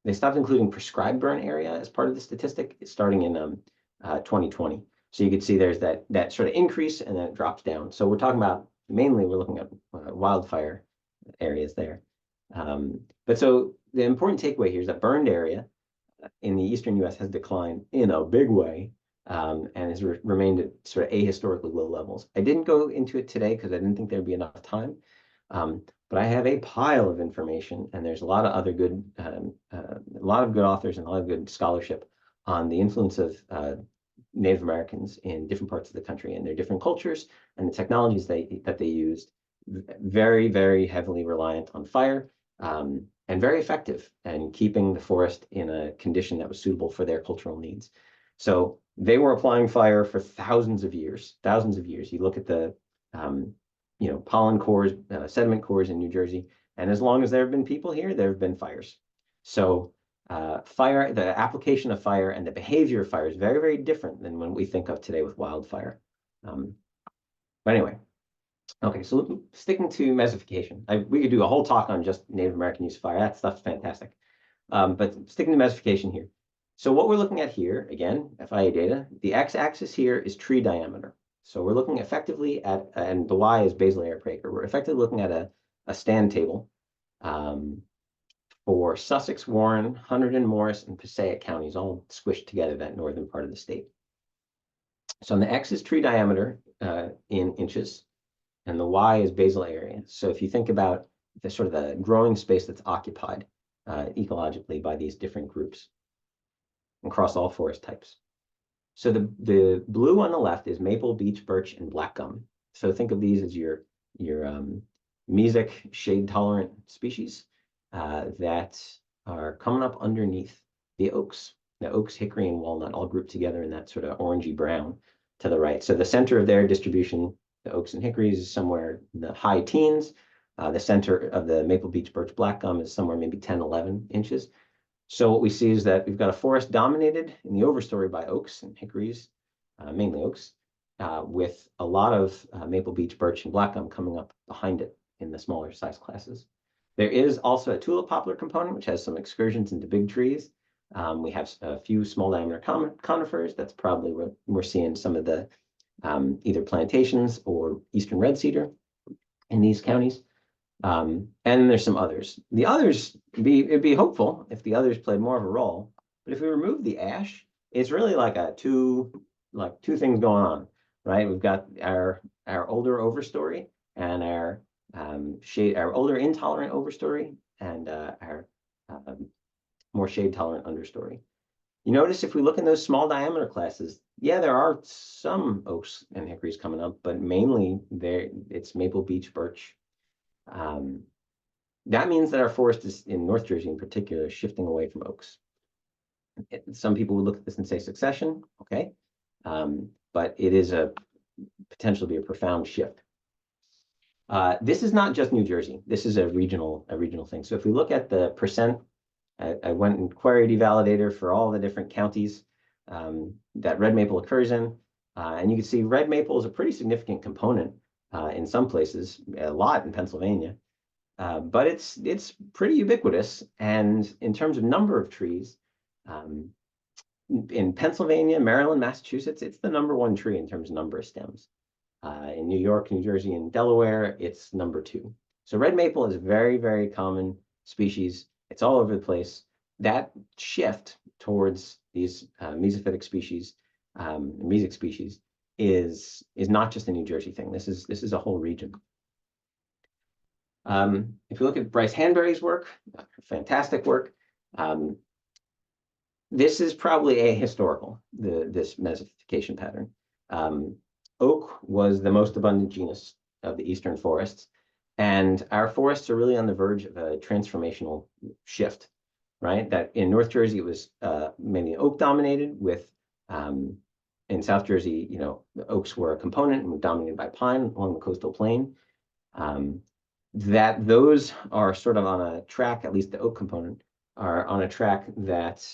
Speaker 3: They stopped including prescribed burn area as part of the statistic starting in 2020. So you could see there's that sort of increase and then it drops down. So we're talking about, mainly we're looking at wildfire areas there. But so the important takeaway here is that burned area in the eastern US has declined in a big way and has remained at sort of ahistorically low levels. I didn't go into it today because I didn't think there'd be enough time. But I have a pile of information, and there's a lot of other good, a lot of good authors and a lot of good scholarship on the influence of Native Americans in different parts of the country and their different cultures and the technologies that they used. Very, very heavily reliant on fire, and very effective in keeping the forest in a condition that was suitable for their cultural needs. So they were applying fire for thousands of years. You look at the pollen cores, sediment cores in New Jersey, and as long as there have been people here, there have been fires. So fire, the application of fire and the behavior of fire is very, very different than when we think of today with wildfire. But anyway. Okay, so sticking to mesification, we could do a whole talk on just Native American use of fire. That stuff's fantastic. But sticking to mesification here. So what we're looking at here, again, FIA data, the x-axis here is tree diameter. So we're looking effectively at, and the y is basal area per acre. We're effectively looking at a stand table for Sussex, Warren, Hunterdon, Morris, and Passaic counties, all squished together, that northern part of the state. So on the x is tree diameter in inches, and the y is basal area. So if you think about the sort of the growing space that's occupied ecologically by these different groups across all forest types. So the blue on the left is maple, beech, birch, and black gum. So think of these as your mesic shade-tolerant species that are coming up underneath the oaks. The oaks, hickory, and walnut all grouped together in that sort of orangey brown to the right. So the center of their distribution, the oaks and hickories, is somewhere in the high teens. The center of the maple, beech, birch, black gum is somewhere maybe 10, 11 inches. So what we see is that we've got a forest dominated in the overstory by oaks and hickories, mainly oaks, with a lot of maple, beech, birch, and black gum coming up behind it in the smaller size classes. There is also a tulip poplar component, which has some excursions into big trees. We have a few small diameter conifers. That's probably where we're seeing some of the either plantations or eastern red cedar in these counties. And there's some others. The others, it'd be hopeful if the others played more of a role. But if we remove the ash, it's really like two things going on, right? We've got our older overstory and our older intolerant overstory and our more shade tolerant understory. You notice if we look in those small diameter classes, yeah, there are some oaks and hickories coming up, but mainly it's maple, beech, birch. That means that our forest is in North Jersey in particular, shifting away from oaks. Some people would look at this and say succession, okay, but it is a potential to be a profound shift. This is not just New Jersey. This is a regional thing. So if we look at the percent, I went and queried eValidator for all the different counties that red maple occurs in, and you can see red maple is a pretty significant component in some places, a lot in Pennsylvania. But it's pretty ubiquitous. And in terms of number of trees, in Pennsylvania, Maryland, Massachusetts, it's the #1 tree in terms of number of stems. In New York, New Jersey, and Delaware, it's #2. So red maple is a very, very common species. It's all over the place. That shift towards these mesophytic species, mesic species, is not just a New Jersey thing. This is a whole region. If you look at Bryce Hanbury's work, fantastic work. This is probably ahistorical, this mesification pattern. Oak was the most abundant genus of the eastern forests, and our forests are really on the verge of a transformational shift, right? That in North Jersey, it was mainly oak dominated with, in South Jersey, the oaks were a component and were dominated by pine along the coastal plain. That those are sort of on a track, at least the oak component, are on a track that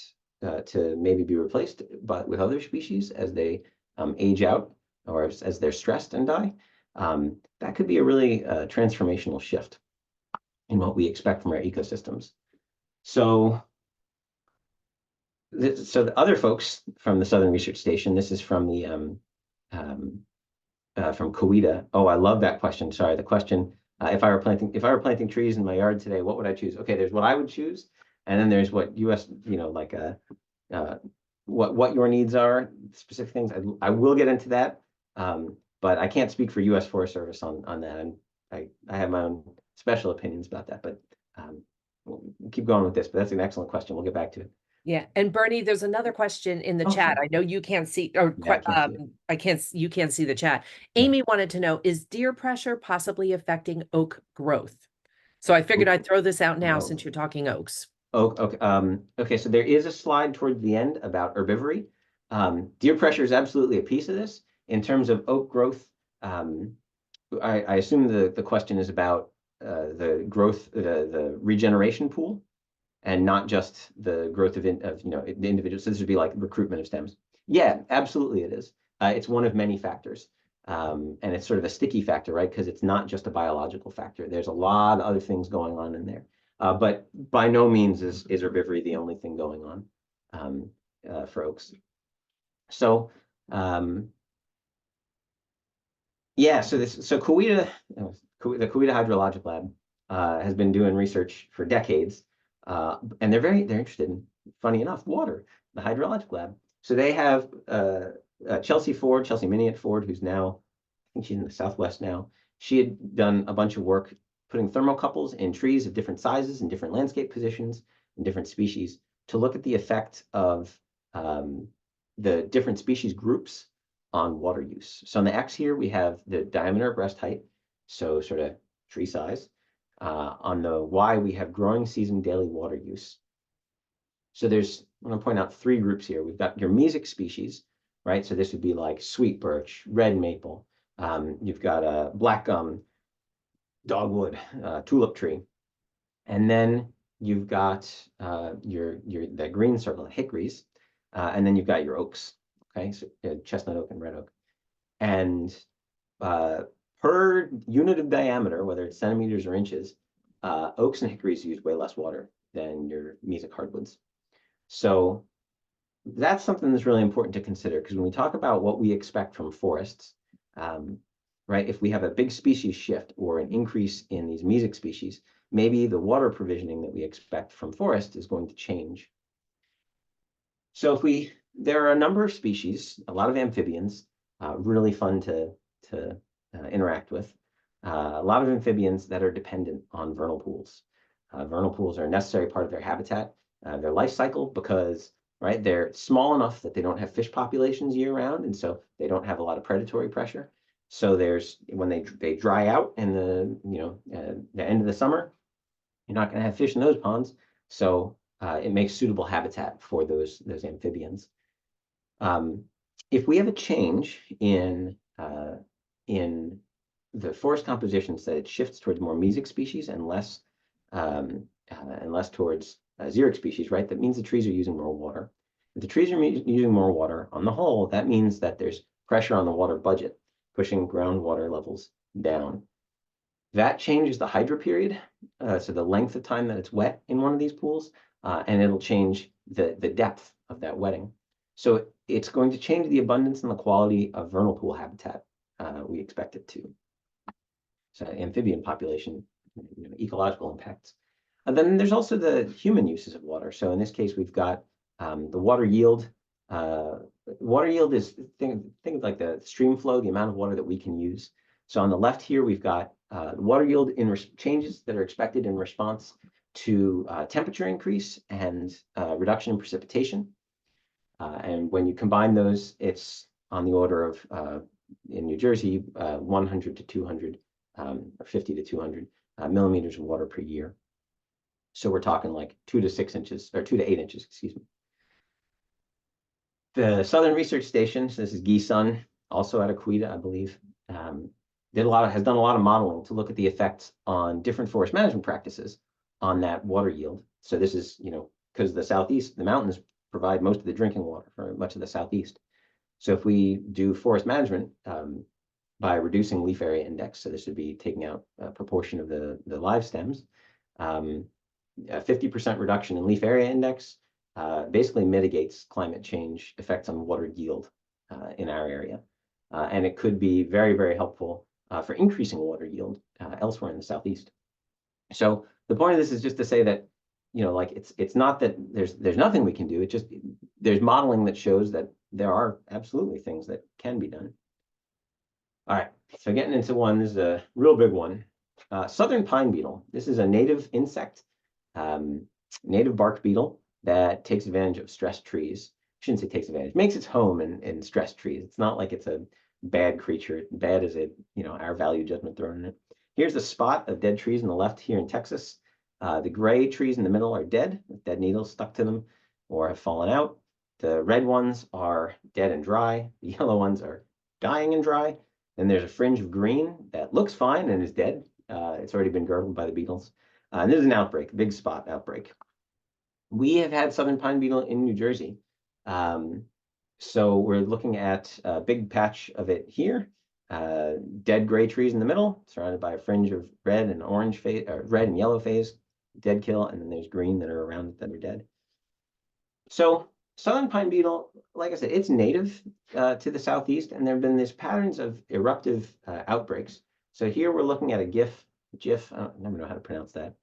Speaker 3: to maybe be replaced but with other species as they age out or as they're stressed and die. That could be a really transformational shift in what we expect from our ecosystems. So the other folks from the Southern Research Station, this is from the from Coweta. Oh, I love that question. Sorry, the question. If I were planting trees in my yard today, what would I choose? Okay, there's what I would choose, and then there's what US, what your needs are, specific things. I will get into that, but I can't speak for U.S. Forest Service on that. And I have my own special opinions about that. But we'll keep going with this. But that's an excellent question. We'll get back to it.
Speaker 1: Yeah, and Bernie, there's another question in the
Speaker 3: Oh,
Speaker 1: chat.
Speaker 3: sure.
Speaker 1: I know you can't see, or
Speaker 3: Yeah, I can't see it.
Speaker 1: you can't see the chat.
Speaker 3: Yeah.
Speaker 1: Amy wanted to know, is deer pressure possibly affecting oak growth? So I figured I'd throw this out now since you're talking oaks.
Speaker 3: Oh, okay. Okay, so there is a slide towards the end about herbivory. Deer pressure is absolutely a piece of this. In terms of oak growth, I assume the question is about the growth, the regeneration pool, and not just the growth of the individuals. So this would be like recruitment of stems. Yeah, absolutely it is. It's one of many factors. And it's sort of a sticky factor, right? Because it's not just a biological factor. There's a lot of other things going on in there. But by no means is herbivory the only thing going on for oaks. So yeah, so Coweta, the Coweta Hydrologic Lab has been doing research for decades, and they're interested in, funny enough, water. The Hydrologic Lab. So they have Chelsea Miniot Ford, who's now, I think she's in the Southwest now. She had done a bunch of work putting thermocouples in trees of different sizes and different landscape positions and different species to look at the effect of the different species groups on water use. So on the X here, we have the diameter of breast height, so sort of tree size. On the Y, we have growing season daily water use. So I'm going to point out 3 groups here. We've got your mesic species, right? So this would be like sweet birch, red maple. You've got a black gum, dogwood, tulip tree. And then you've got the green circle, hickories. And then you've got your oaks, okay? So chestnut oak and red oak. And per unit of diameter, whether it's centimeters or inches, oaks and hickories use way less water than your mesic hardwoods. So that's something that's really important to consider, because when we talk about what we expect from forests, right, if we have a big species shift or an increase in these mesic species, maybe the water provisioning that we expect from forest is going to change. So there are a number of species, a lot of amphibians, really fun to interact with. A lot of amphibians that are dependent on vernal pools. Vernal pools are a necessary part of their habitat, their life cycle, because right, they're small enough that they don't have fish populations year round, and so they don't have a lot of predatory pressure. So when they dry out in the end of the summer, you're not going to have fish in those ponds. So it makes suitable habitat for those amphibians. If we have a change in the forest composition, so it shifts towards more mesic species and less towards xeric species, right? That means the trees are using more water. If the trees are using more water on the whole, that means that there's pressure on the water budget, pushing groundwater levels down. That changes the hydro period, so the length of time that it's wet in one of these pools, and it'll change the depth of that wetting. So it's going to change the abundance and the quality of vernal pool habitat. We expect it to. So amphibian population, ecological impacts. And then there's also the human uses of water. So in this case, we've got the water yield. Water yield is things like the stream flow, the amount of water that we can use. So on the left here, we've got water yield in changes that are expected in response to temperature increase and reduction in precipitation. And when you combine those, it's on the order of, in New Jersey, 100 to 200, or 50 to 200 millimeters of water per year. So we're talking like 2 to 6 inches, or 2 to 8 inches, excuse me. The Southern Research Station, so this is GESUN, also at Aquita, I believe, has done a lot of modeling to look at the effects on different forest management practices on that water yield. So this is, because the Southeast, the mountains provide most of the drinking water for much of the Southeast. So if we do forest management by reducing leaf area index, so this would be taking out a proportion of the live stems, a 50% reduction in leaf area index basically mitigates climate change effects on water yield in our area. And it could be very, very helpful for increasing water yield elsewhere in the Southeast. So the point of this is just to say that, like it's not that there's nothing we can do. It's just there's modeling that shows that there are absolutely things that can be done. All right, so getting into one, this is a real big one. Southern pine beetle. This is a native insect, native bark beetle that takes advantage of stressed trees. I shouldn't say takes advantage, makes its home in stressed trees. It's not like it's a bad creature. Bad is our value judgment thrown in it. Here's a spot of dead trees on the left here in Texas. The gray trees in the middle are dead, with dead needles stuck to them or have fallen out. The red ones are dead and dry. The yellow ones are dying and dry. Then there's a fringe of green that looks fine and is dead. It's already been girdled by the beetles. And this is an outbreak, a big spot outbreak. We have had southern pine beetle in New Jersey. So we're looking at a big patch of it here. Dead gray trees in the middle, surrounded by a fringe of red and orange phase, or red and yellow phase, dead kill, and then there's green that are around it that are dead. So southern pine beetle, like I said, it's native to the Southeast, and there have been these patterns of eruptive outbreaks. So here we're looking at a GIF, I never know how to pronounce that.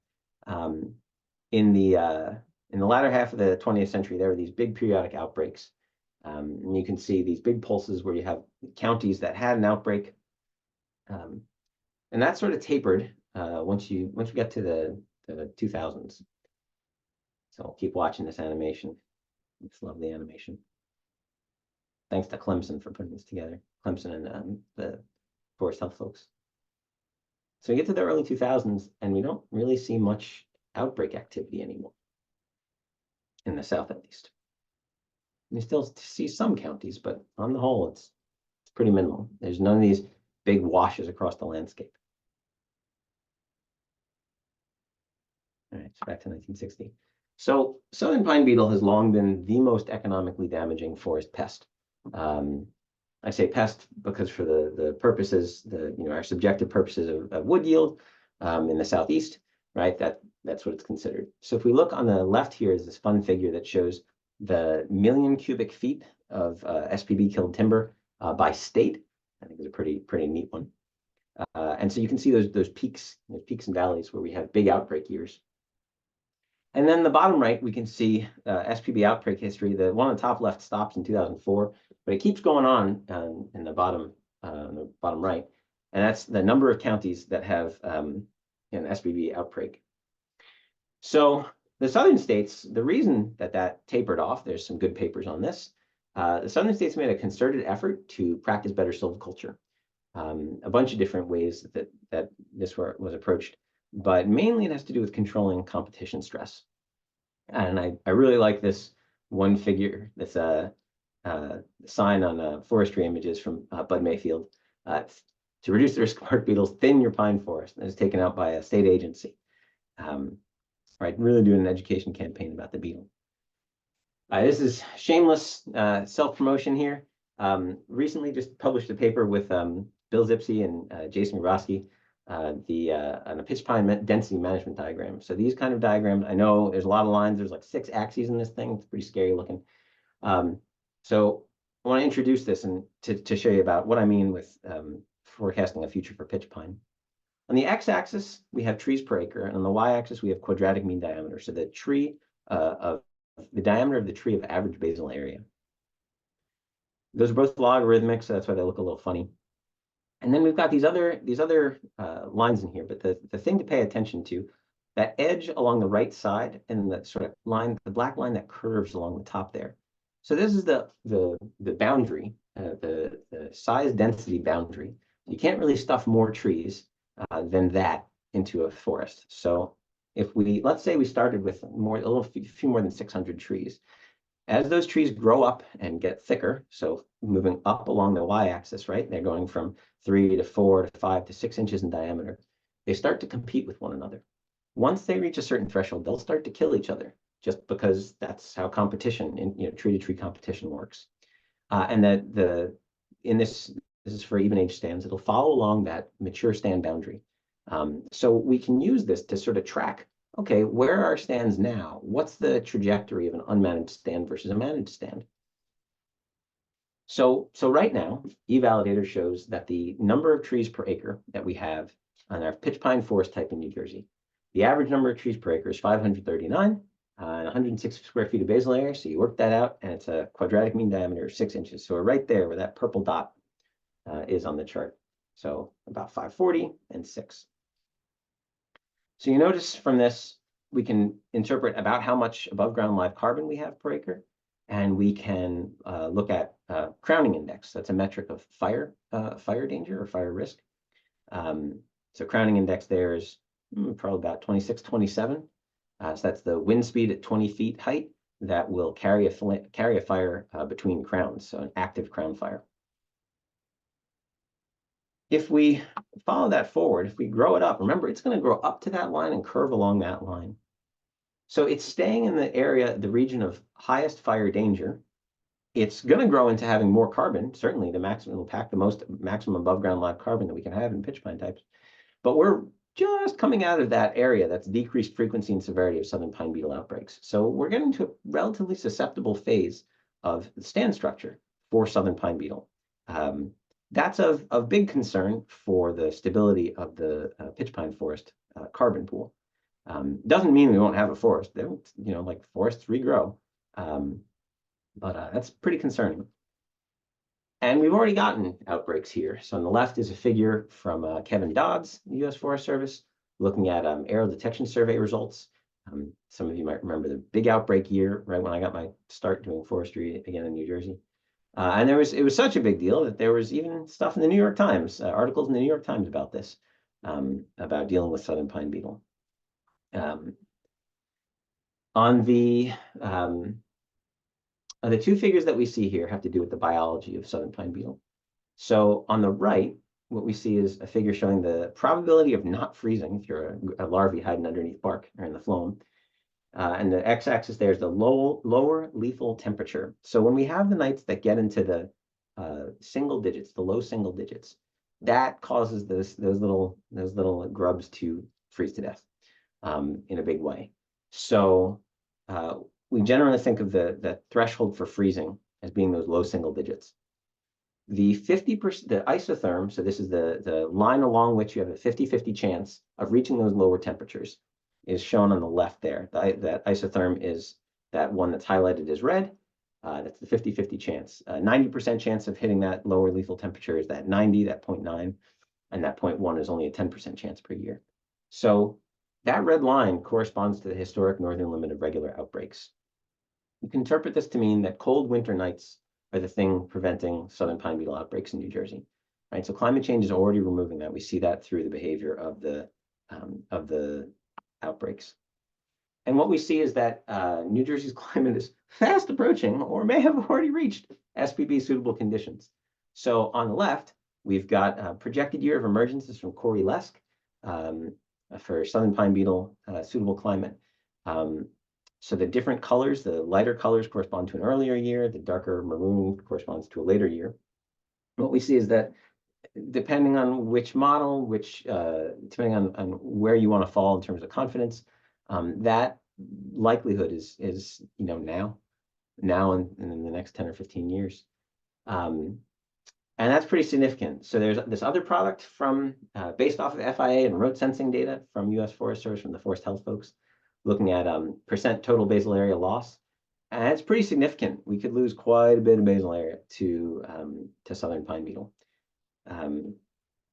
Speaker 3: In the latter half of the 20th century, there were these big periodic outbreaks. And you can see these big pulses where you have counties that had an outbreak. And that sort of tapered once you get to the 2000s. So I'll keep watching this animation. I just love the animation. Thanks to Clemson for putting this together. Clemson and the Forest Health folks. So we get to the early 2000s, and we don't really see much outbreak activity anymore in the South, at least. You still see some counties, but on the whole, it's pretty minimal. There's none of these big washes across the landscape. All right, so back to 1960. So southern pine beetle has long been the most economically damaging forest pest. I say pest because for the purposes, our subjective purposes of wood yield in the Southeast, right? That's what it's considered. So if we look on the left here is this fun figure that shows the million cubic feet of SPB killed timber by state. I think is a pretty neat one. And so you can see those peaks and valleys where we have big outbreak years. And then the bottom right, we can see SPB outbreak history. The one on the top left stops in 2004, but it keeps going on in the bottom right. And that's the number of counties that have an SPB outbreak. So the southern states, the reason that tapered off, there's some good papers on this. The southern states made a concerted effort to practice better silviculture. A bunch of different ways that this was approached, but mainly it has to do with controlling competition stress. And I really like this one figure, this sign on forestry images from Bud Mayfield. To reduce the risk of bark beetles, thin your pine forest. And it's taken out by a state agency. Right, really doing an education campaign about the beetle. This is shameless self-promotion here. Recently just published a paper with Bill Zipsey and Jason Grosky on a pitch pine density management diagram. So these kind of diagrams, I know there's a lot of lines. There's like 6 axes in this thing. It's pretty scary looking. So I want to introduce this and to show you about what I mean with forecasting a future for pitch pine. On the x-axis, we have trees per acre, and on the y-axis, we have quadratic mean diameter. So the diameter of the tree of average basal area. Those are both logarithmic, so that's why they look a little funny. And then we've got these other lines in here, but the thing to pay attention to, that edge along the right side and the sort of line, the black line that curves along the top there. So this is the boundary, the size density boundary. You can't really stuff more trees than that into a forest. So if let's say we started with a few more than 600 trees. As those trees grow up and get thicker, so moving up along the y-axis, right? They're going from 3 to 4 to 5 to 6 inches in diameter. They start to compete with one another. Once they reach a certain threshold, they'll start to kill each other, just because that's how competition, tree-to-tree competition works. And this is for even age stands. It'll follow along that mature stand boundary. So we can use this to sort of track, okay, where are our stands now? What's the trajectory of an unmanaged stand versus a managed stand? So right now, eValidator shows that the number of trees per acre that we have on our pitch pine forest type in New Jersey, the average number of trees per acre is 539 and 106 square feet of basal area. So you work that out, and it's a quadratic mean diameter of 6 inches. So we're right there where that purple dot is on the chart. So about 540 and 6. So you notice from this, we can interpret about how much above ground live carbon we have per acre. And we can look at crowning index. That's a metric of fire danger or fire risk. So crowning index there is probably about 26, 27. So that's the wind speed at 20 feet height that will carry a fire between crowns, so an active crown fire. If we follow that forward, if we grow it up, remember, it's going to grow up to that line and curve along that line. So it's staying in the area, the region of highest fire danger. It's going to grow into having more carbon. Certainly, the maximum will pack the maximum above ground live carbon that we can have in pitch pine types. But we're just coming out of that area that's decreased frequency and severity of southern pine beetle outbreaks. So we're getting to a relatively susceptible phase of the stand structure for southern pine beetle. That's of big concern for the stability of the pitch pine forest carbon pool. Doesn't mean we won't have a forest. They don't, like forests regrow, but that's pretty concerning. And we've already gotten outbreaks here. So on the left is a figure from Kevin Dodds, the U.S. Forest Service, looking at aerial detection survey results. Some of you might remember the big outbreak year, right when I got my start doing forestry again in New Jersey. And it was such a big deal that there was even stuff in the New York Times, articles in the New York Times about this, about dealing with southern pine beetle. On the 2 figures that we see here have to do with the biology of southern pine beetle. So on the right, what we see is a figure showing the probability of not freezing if you're a larvae hiding underneath bark or in the phloem. And the x-axis there is the lower lethal temperature. So when we have the nights that get into the single digits, the low single digits, that causes those little grubs to freeze to death in a big way. So we generally think of the threshold for freezing as being those low single digits. The 50%, the isotherm, so this is the line along which you have a 50-50 chance of reaching those lower temperatures, is shown on the left there. That isotherm is that one that's highlighted as red. That's the 50-50 chance. 90% chance of hitting that lower lethal temperature is that 90, that 0.9, and that 0.1 is only a 10% chance per year. So that red line corresponds to the historic northern limit of regular outbreaks. You can interpret this to mean that cold winter nights are the thing preventing southern pine beetle outbreaks in New Jersey, right? So climate change is already removing that. We see that through the behavior of the outbreaks. And what we see is that New Jersey's climate is fast approaching or may have already reached SPB suitable conditions. So on the left, we've got a projected year of emergence. This is from Corey Lesk for southern pine beetle suitable climate. So the different colors, the lighter colors correspond to an earlier year, the darker maroon corresponds to a later year. What we see is that depending on which model, depending on where you want to fall in terms of confidence, that likelihood is now and in the next 10 or 15 years. And that's pretty significant. So there's this other product from based off of FIA and road sensing data from US Forest Service, from the Forest Health folks, looking at percent total basal area loss. And it's pretty significant. We could lose quite a bit of basal area to southern pine beetle.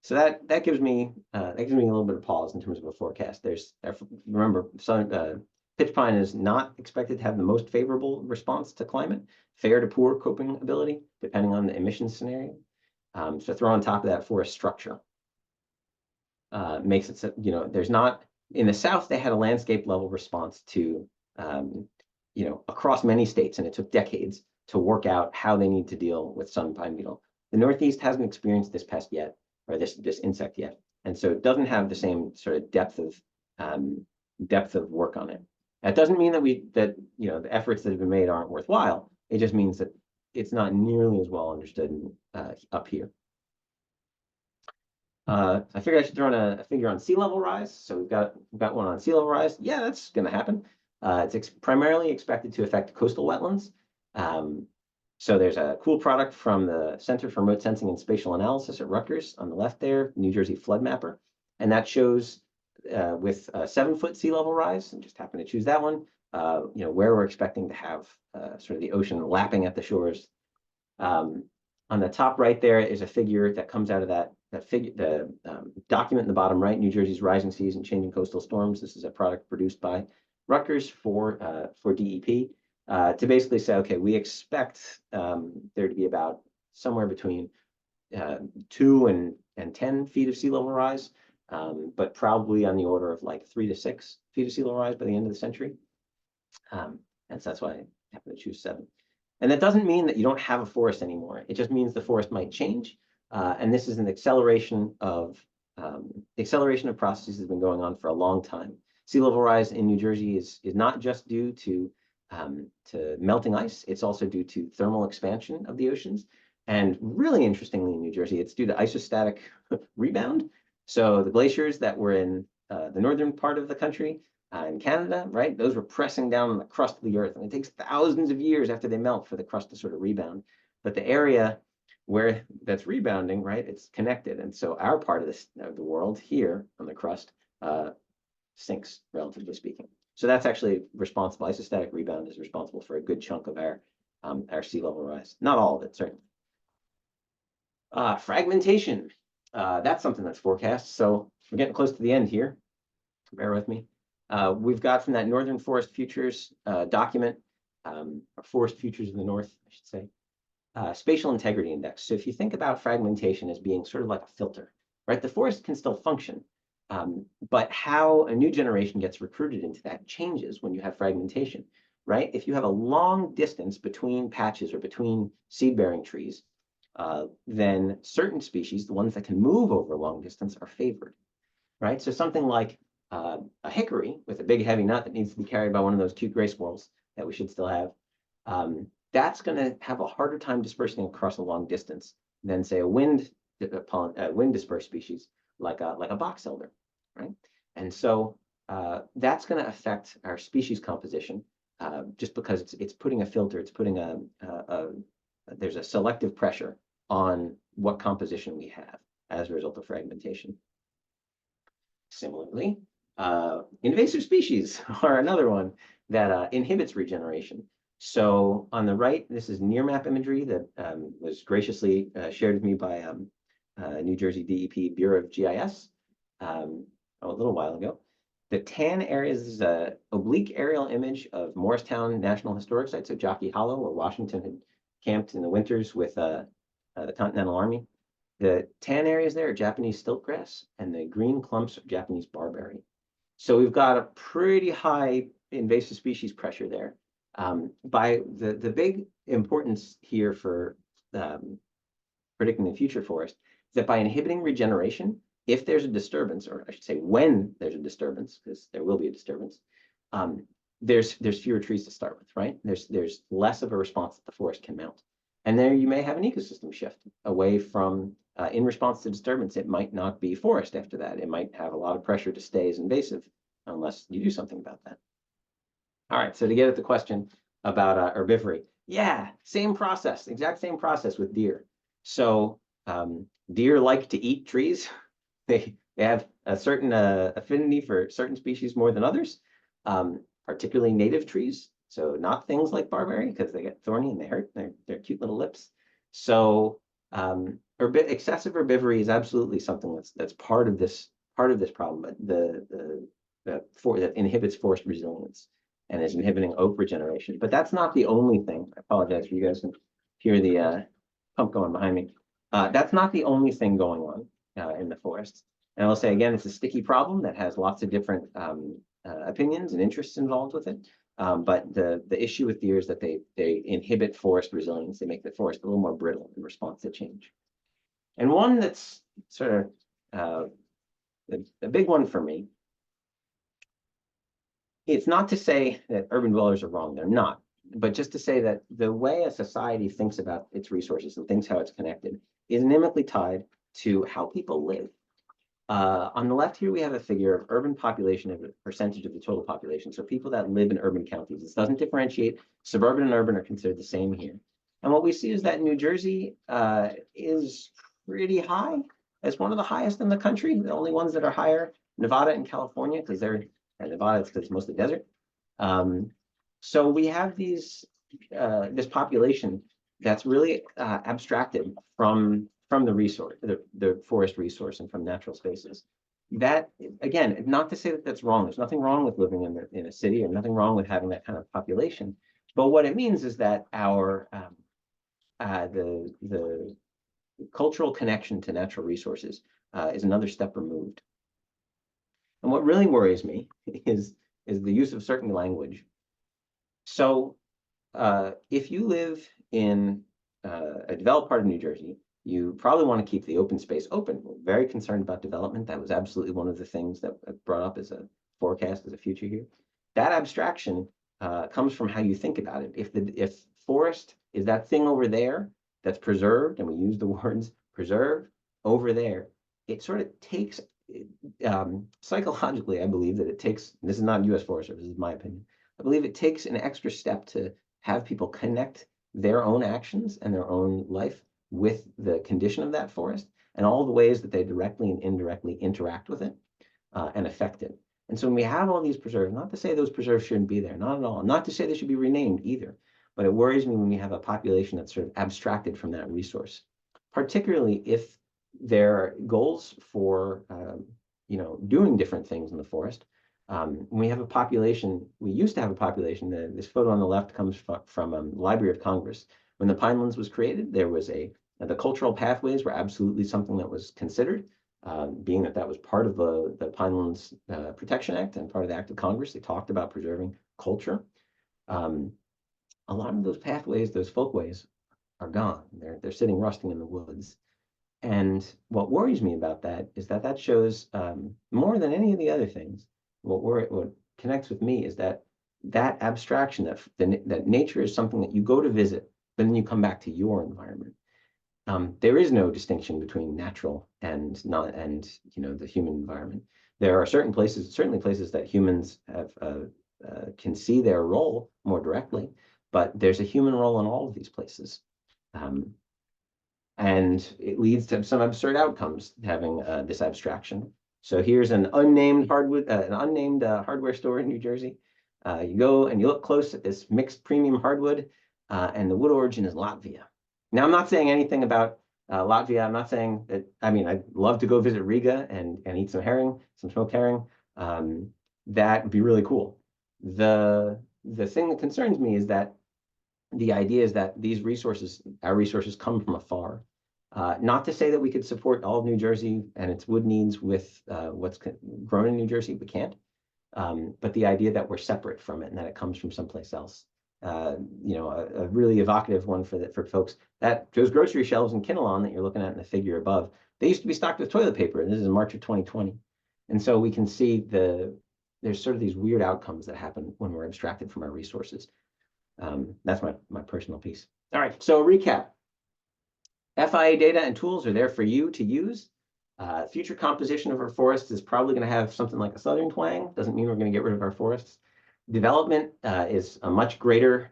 Speaker 3: So that gives me a little bit of pause in terms of a forecast. Remember, pitch pine is not expected to have the most favorable response to climate, fair to poor coping ability, depending on the emissions scenario. So throw on top of that forest structure makes it so, there's not, in the South, they had a landscape level response to, across many states, and it took decades to work out how they need to deal with southern pine beetle. The Northeast hasn't experienced this pest yet, or this insect yet, and so it doesn't have the same sort of depth of work on it. That doesn't mean that the efforts that have been made aren't worthwhile. It just means that it's not nearly as well understood up here. I figured I should throw in a figure on sea level rise. So we've got one on sea level rise. Yeah, that's going to happen. It's primarily expected to affect coastal wetlands. So there's a cool product from the Center for Remote Sensing and Spatial Analysis at Rutgers on the left there, New Jersey Flood Mapper, and that shows with a 7-foot sea level rise, and just happen to choose that one. Where we're expecting to have sort of the ocean lapping at the shores. On the top right there is a figure that comes out of that figure, the document in the bottom right, New Jersey's rising seas and changing coastal storms. This is a product produced by Rutgers for DEP to basically say, okay, we expect there to be about somewhere between 2 and 10 feet of sea level rise, but probably on the order of like 3 to 6 feet of sea level rise by the end of the century. And so that's why I happen to choose 7. And that doesn't mean that you don't have a forest anymore. It just means the forest might change. And this is an acceleration of processes that have been going on for a long time. Sea level rise in New Jersey is not just due to melting ice. It's also due to thermal expansion of the oceans. And really interestingly in New Jersey, it's due to isostatic rebound. So the glaciers that were in the northern part of the country, in Canada, right? Those were pressing down on the crust of the earth, and it takes thousands of years after they melt for the crust to sort of rebound. But the area where that's rebounding, right, it's connected, and so our part of the world here on the crust sinks, relatively speaking. So that's actually responsible. Isostatic rebound is responsible for a good chunk of our sea level rise. Not all of it, certainly. Fragmentation. That's something that's forecast. So we're getting close to the end here. Bear with me. We've got from that Northern Forest Futures document, or Forest Futures in the North, I should say, Spatial Integrity Index. So if you think about fragmentation as being sort of like a filter, right? The forest can still function, but how a new generation gets recruited into that changes when you have fragmentation, right? If you have a long distance between patches or between seed-bearing trees, then certain species, the ones that can move over a long distance, are favored, right? So something like a hickory with a big heavy nut that needs to be carried by one of those cute gray squirrels that we should still have, that's going to have a harder time dispersing across a long distance than, say, a wind dispersed species like a box elder, right? And so that's going to affect our species composition just because it's putting a filter, it's putting there's a selective pressure on what composition we have as a result of fragmentation. Similarly, invasive species are another one that inhibits regeneration. So on the right, this is near map imagery that was graciously shared with me by New Jersey DEP Bureau of GIS a little while ago. The tan areas is an oblique aerial image of Morristown National Historic Site, so Jockey Hollow, where Washington had camped in the winters with the Continental Army. The tan areas there are Japanese stiltgrass, and the green clumps are Japanese barberry. So we've got a pretty high invasive species pressure there. By the big importance here for predicting the future forest is that by inhibiting regeneration, if there's a disturbance, or I should say when there's a disturbance, because there will be a disturbance, there's fewer trees to start with, right? There's less of a response that the forest can mount. And there you may have an ecosystem shift away from, in response to disturbance, it might not be forest after that. It might have a lot of pressure to stay as invasive unless you do something about that. All right, so to get at the question about herbivory, yeah, same process, exact same process with deer. So deer like to eat trees. They have a certain affinity for certain species more than others, particularly native trees. So not things like barberry, because they get thorny and they hurt. They're cute little lips. So excessive herbivory is absolutely something that's part of this problem. But that inhibits forest resilience and is inhibiting oak regeneration. But that's not the only thing. I apologize for you guys can hear the pump going behind me. That's not the only thing going on in the forest. And I'll say again, it's a sticky problem that has lots of different opinions and interests involved with it. But the issue with deer is that they inhibit forest resilience. They make the forest a little more brittle in response to change. And one that's sort of a big one for me, it's not to say that urban dwellers are wrong. They're not. But just to say that the way a society thinks about its resources and thinks how it's connected is inimically tied to how people live. On the left here, we have a figure of urban population as a percentage of the total population. So people that live in urban counties. This doesn't differentiate. Suburban and urban are considered the same here. And what we see is that New Jersey is pretty high, as one of the highest in the country. The only ones that are higher, Nevada and California, because they're Nevada, it's because it's mostly desert. So we have this population that's really abstracted from the resource, the forest resource, and from natural spaces. That, again, not to say that that's wrong. There's nothing wrong with living in a city, or nothing wrong with having that kind of population. But what it means is that our the cultural connection to natural resources is another step removed. And what really worries me is the use of certain language. So if you live in a developed part of New Jersey, you probably want to keep the open space open. We're very concerned about development. That was absolutely one of the things that I brought up as a forecast, as a future here. That abstraction comes from how you think about it. If forest is that thing over there that's preserved, and we use the words preserved over there, it sort of takes, psychologically, I believe that it takes, this is not U.S. Forest Service, this is my opinion, I believe it takes an extra step to have people connect their own actions and their own life with the condition of that forest and all the ways that they directly and indirectly interact with it and affect it. And so when we have all these preserves, not to say those preserves shouldn't be there, not at all, not to say they should be renamed either, but it worries me when we have a population that's sort of abstracted from that resource, particularly if there are goals for doing different things in the forest. When we have a population, we used to have a population, this photo on the left comes from the Library of Congress. When the Pinelands was created, there was the cultural pathways were absolutely something that was considered, being that was part of the Pinelands Protection Act and part of the Act of Congress. They talked about preserving culture. A lot of those pathways, those folkways, are gone. They're sitting rusting in the woods. And what worries me about that is that shows more than any of the other things. What connects with me is that abstraction, that nature is something that you go to visit, but then you come back to your environment. There is no distinction between natural and the human environment. There are certainly places that humans have can see their role more directly, but there's a human role in all of these places. And it leads to some absurd outcomes having this abstraction. So here's an unnamed hardware store in New Jersey. You go and you look close at this mixed premium hardwood, and the wood origin is Latvia. Now, I'm not saying anything about Latvia. I'm not saying that, I mean, I'd love to go visit Riga and eat some herring, some smoked herring. That would be really cool. The thing that concerns me is that the idea is that these resources, our resources, come from afar. Not to say that we could support all of New Jersey and its wood needs with what's grown in New Jersey, we can't. But the idea that we're separate from it and that it comes from someplace else. You know, a really evocative one for folks, that those grocery shelves in Kinnelon that you're looking at in the figure above, they used to be stocked with toilet paper, and this is in March of 2020. And so we can see there's sort of these weird outcomes that happen when we're abstracted from our resources. That's my personal piece. All right, so recap. FIA data and tools are there for you to use. Future composition of our forests is probably going to have something like a southern twang. Doesn't mean we're going to get rid of our forests. Development is a much greater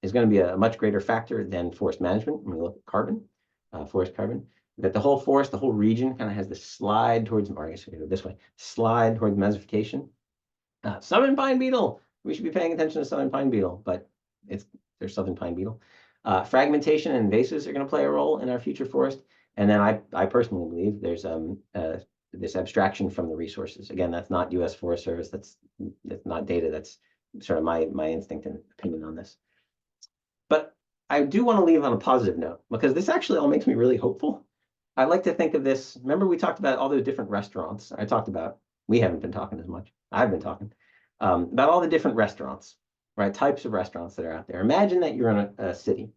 Speaker 3: is going to be a much greater factor than forest management when we look at carbon, forest carbon. That the whole forest, the whole region, kind of has this slide towards, or I guess we go this way, slide towards mesification. Southern pine beetle. We should be paying attention to southern pine beetle, but there's southern pine beetle. Fragmentation and invasives are going to play a role in our future forest. And then I personally believe there's this abstraction from the resources. Again, that's not U.S. Forest Service. That's not data. That's sort of my instinct and opinion on this. But I do want to leave on a positive note, because this actually all makes me really hopeful. I like to think of this. Remember, we talked about all those different restaurants. We haven't been talking as much. I've been talking about all the different restaurants, right? Types of restaurants that are out there. Imagine that you're in a city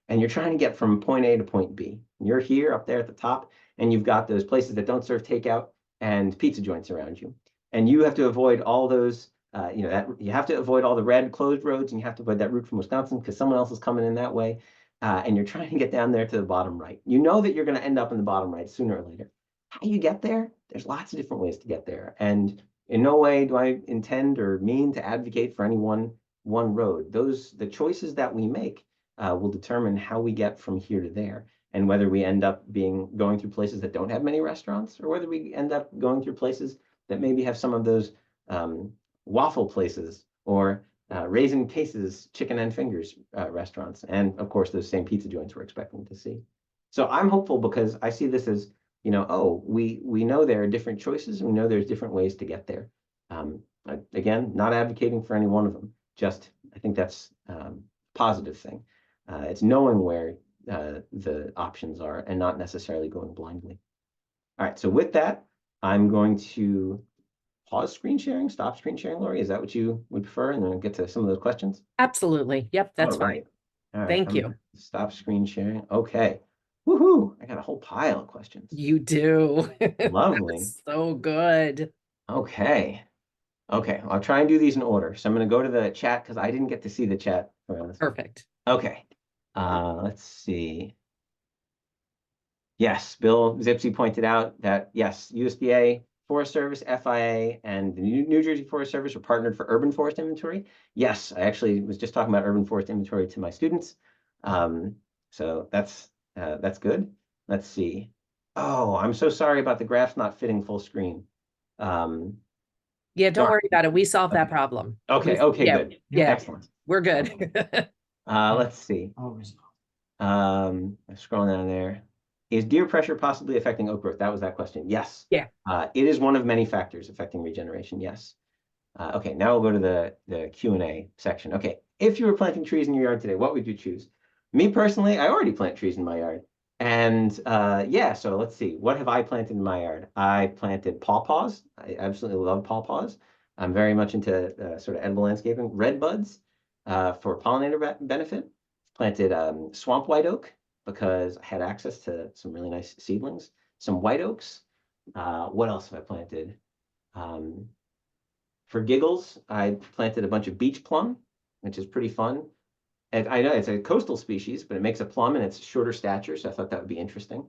Speaker 3: and you're trying to get from point A to point B. You're here up there at the top, and you've got those places that don't serve takeout and pizza joints around you. And you have to avoid all those, you have to avoid all the red closed roads, and you have to avoid that route from Wisconsin because someone else is coming in that way. And you're trying to get down there to the bottom right. You know that you're going to end up in the bottom right sooner or later. How do you get there? There's lots of different ways to get there. And in no way do I intend or mean to advocate for any one road. The choices that we make will determine how we get from here to there, and whether we end up going through places that don't have many restaurants, or whether we end up going through places that maybe have some of those waffle places, or Raising Cases chicken and fingers restaurants, and of course those same pizza joints we're expecting to see. So I'm hopeful, because I see this as, we know there are different choices, and we know there's different ways to get there. Again, not advocating for any one of them, just I think that's a positive thing. It's knowing where the options are and not necessarily going blindly. All right, so with that, I'm going to pause screen sharing, stop screen sharing. Lori, is that what you would prefer? And then we'll get to some of those questions.
Speaker 1: Absolutely. Yep, that's fine.
Speaker 3: All right,
Speaker 1: Thank you.
Speaker 3: Stop screen sharing. Okay. Woohoo! I got a whole pile of questions.
Speaker 1: You do.
Speaker 3: Lovely.
Speaker 1: So good.
Speaker 3: Okay. I'll try and do these in order. So I'm going to go to the chat because I didn't get to see the chat.
Speaker 1: Perfect.
Speaker 3: Okay. Let's see. Yes, Bill Zipsy pointed out that, yes, USDA, Forest Service, FIA, and the New Jersey Forest Service are partnered for urban forest inventory. Yes, I actually was just talking about urban forest inventory to my students. So that's good. Let's see. Oh, I'm so sorry about the graphs not fitting full screen.
Speaker 1: Yeah, don't worry about it. We solved that problem.
Speaker 3: Okay,
Speaker 1: yeah,
Speaker 3: good.
Speaker 1: Yeah,
Speaker 3: excellent.
Speaker 1: We're good.
Speaker 3: Let's see. I'm scrolling down there. Is deer pressure possibly affecting oak growth? That was that question. Yes.
Speaker 1: Yeah.
Speaker 3: It is one of many factors affecting regeneration. Yes. Okay, now we'll go to the Q&A section. Okay, if you were planting trees in your yard today, what would you choose? Me personally, I already plant trees in my yard. And yeah, so let's see. What have I planted in my yard? I planted pawpaws. I absolutely love pawpaws. I'm very much into sort of edible landscaping. Red buds for pollinator benefit. Planted swamp white oak because I had access to some really nice seedlings. Some white oaks. What else have I planted? For giggles, I planted a bunch of beach plum, which is pretty fun. And I know it's a coastal species, but it makes a plum and it's shorter stature, so I thought that would be interesting.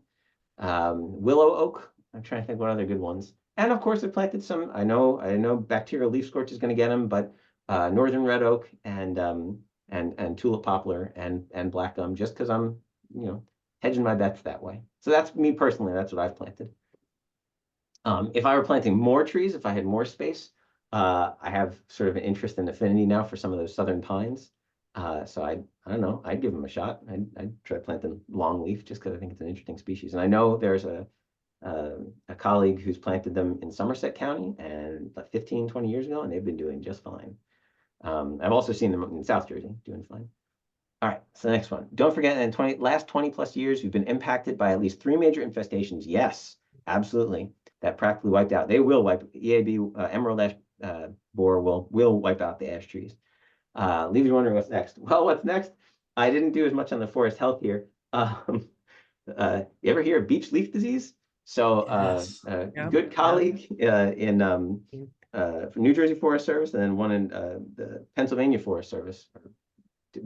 Speaker 3: Willow oak. I'm trying to think what other good ones. And of course, I planted some. I know bacterial leaf scorch is going to get them, but northern red oak and tulip poplar and black gum, just because I'm, hedging my bets that way. So that's me personally. That's what I've planted. If I were planting more trees, if I had more space, I have sort of an interest and affinity now for some of those southern pines. So I don't know, I'd give them a shot. I'd try planting longleaf just because I think it's an interesting species. And I know there's a colleague who's planted them in Somerset County and like 15, 20 years ago, and they've been doing just fine. I've also seen them in South Jersey doing fine. All right, so the next one. Don't forget, in the last 20 plus years, we've been impacted by at least 3 major infestations. Yes, absolutely. That practically wiped out. They will wipe, EAB emerald ash borer will wipe out the ash trees. Leaves you wondering what's next. Well, what's next? I didn't do as much on the forest health here. You ever hear of beech leaf disease? So
Speaker 2: Yes.
Speaker 3: good colleague in New Jersey Forest Service, and then one in the Pennsylvania Forest Service, or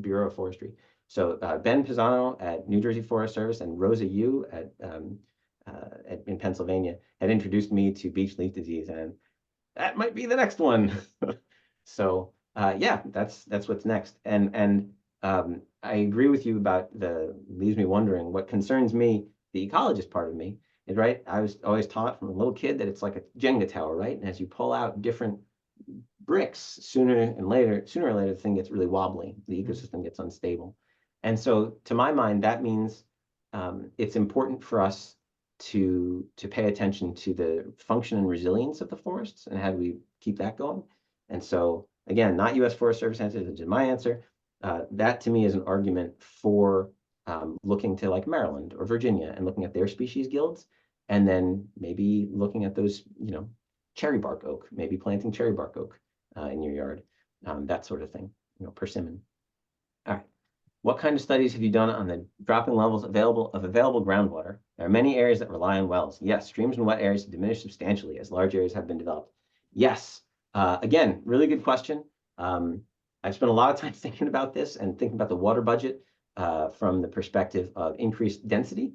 Speaker 3: Bureau of Forestry. So Ben Pisano at New Jersey Forest Service and Rosa Yu in Pennsylvania had introduced me to beech leaf disease, and that might be the next one. So yeah, that's what's next. And I agree with you about leaves me wondering. What concerns me, the ecologist part of me, is right. I was always taught from a little kid that it's like a Jenga tower, right? And as you pull out different bricks, sooner or later, the thing gets really wobbly. The ecosystem gets unstable. And so to my mind, that means it's important for us to pay attention to the function and resilience of the forests and how do we keep that going. And so again, not U.S. Forest Service answer, which is my answer. That to me is an argument for looking to like Maryland or Virginia and looking at their species guilds, and then maybe looking at those, cherry bark oak, maybe planting cherry bark oak in your yard, that sort of thing, persimmon. All right. What kind of studies have you done on the dropping levels of available groundwater? There are many areas that rely on wells. Yes, streams and wet areas have diminished substantially as large areas have been developed. Yes. Again, really good question. I've spent a lot of time thinking about this and thinking about the water budget from the perspective of increased density.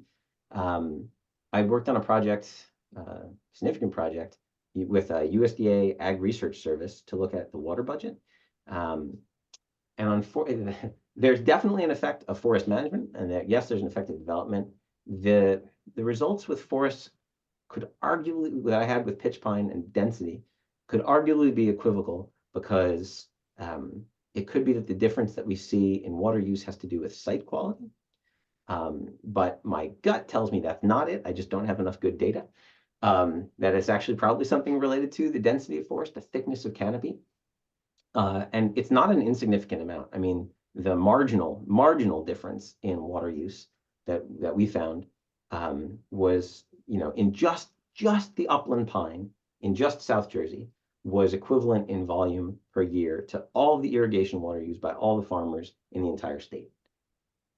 Speaker 3: I worked on a project, significant project, with a USDA Ag Research Service to look at the water budget. And there's definitely an effect of forest management, and yes, there's an effect of development. The results with forests could arguably, that I had with pitch pine and density, could arguably be equivocal, because it could be that the difference that we see in water use has to do with site quality. But my gut tells me that's not it. I just don't have enough good data. That it's actually probably something related to the density of forest, the thickness of canopy. And it's not an insignificant amount. I mean, the marginal difference in water use that we found was, in just the upland pine in just South Jersey was equivalent in volume per year to all of the irrigation water used by all the farmers in the entire state.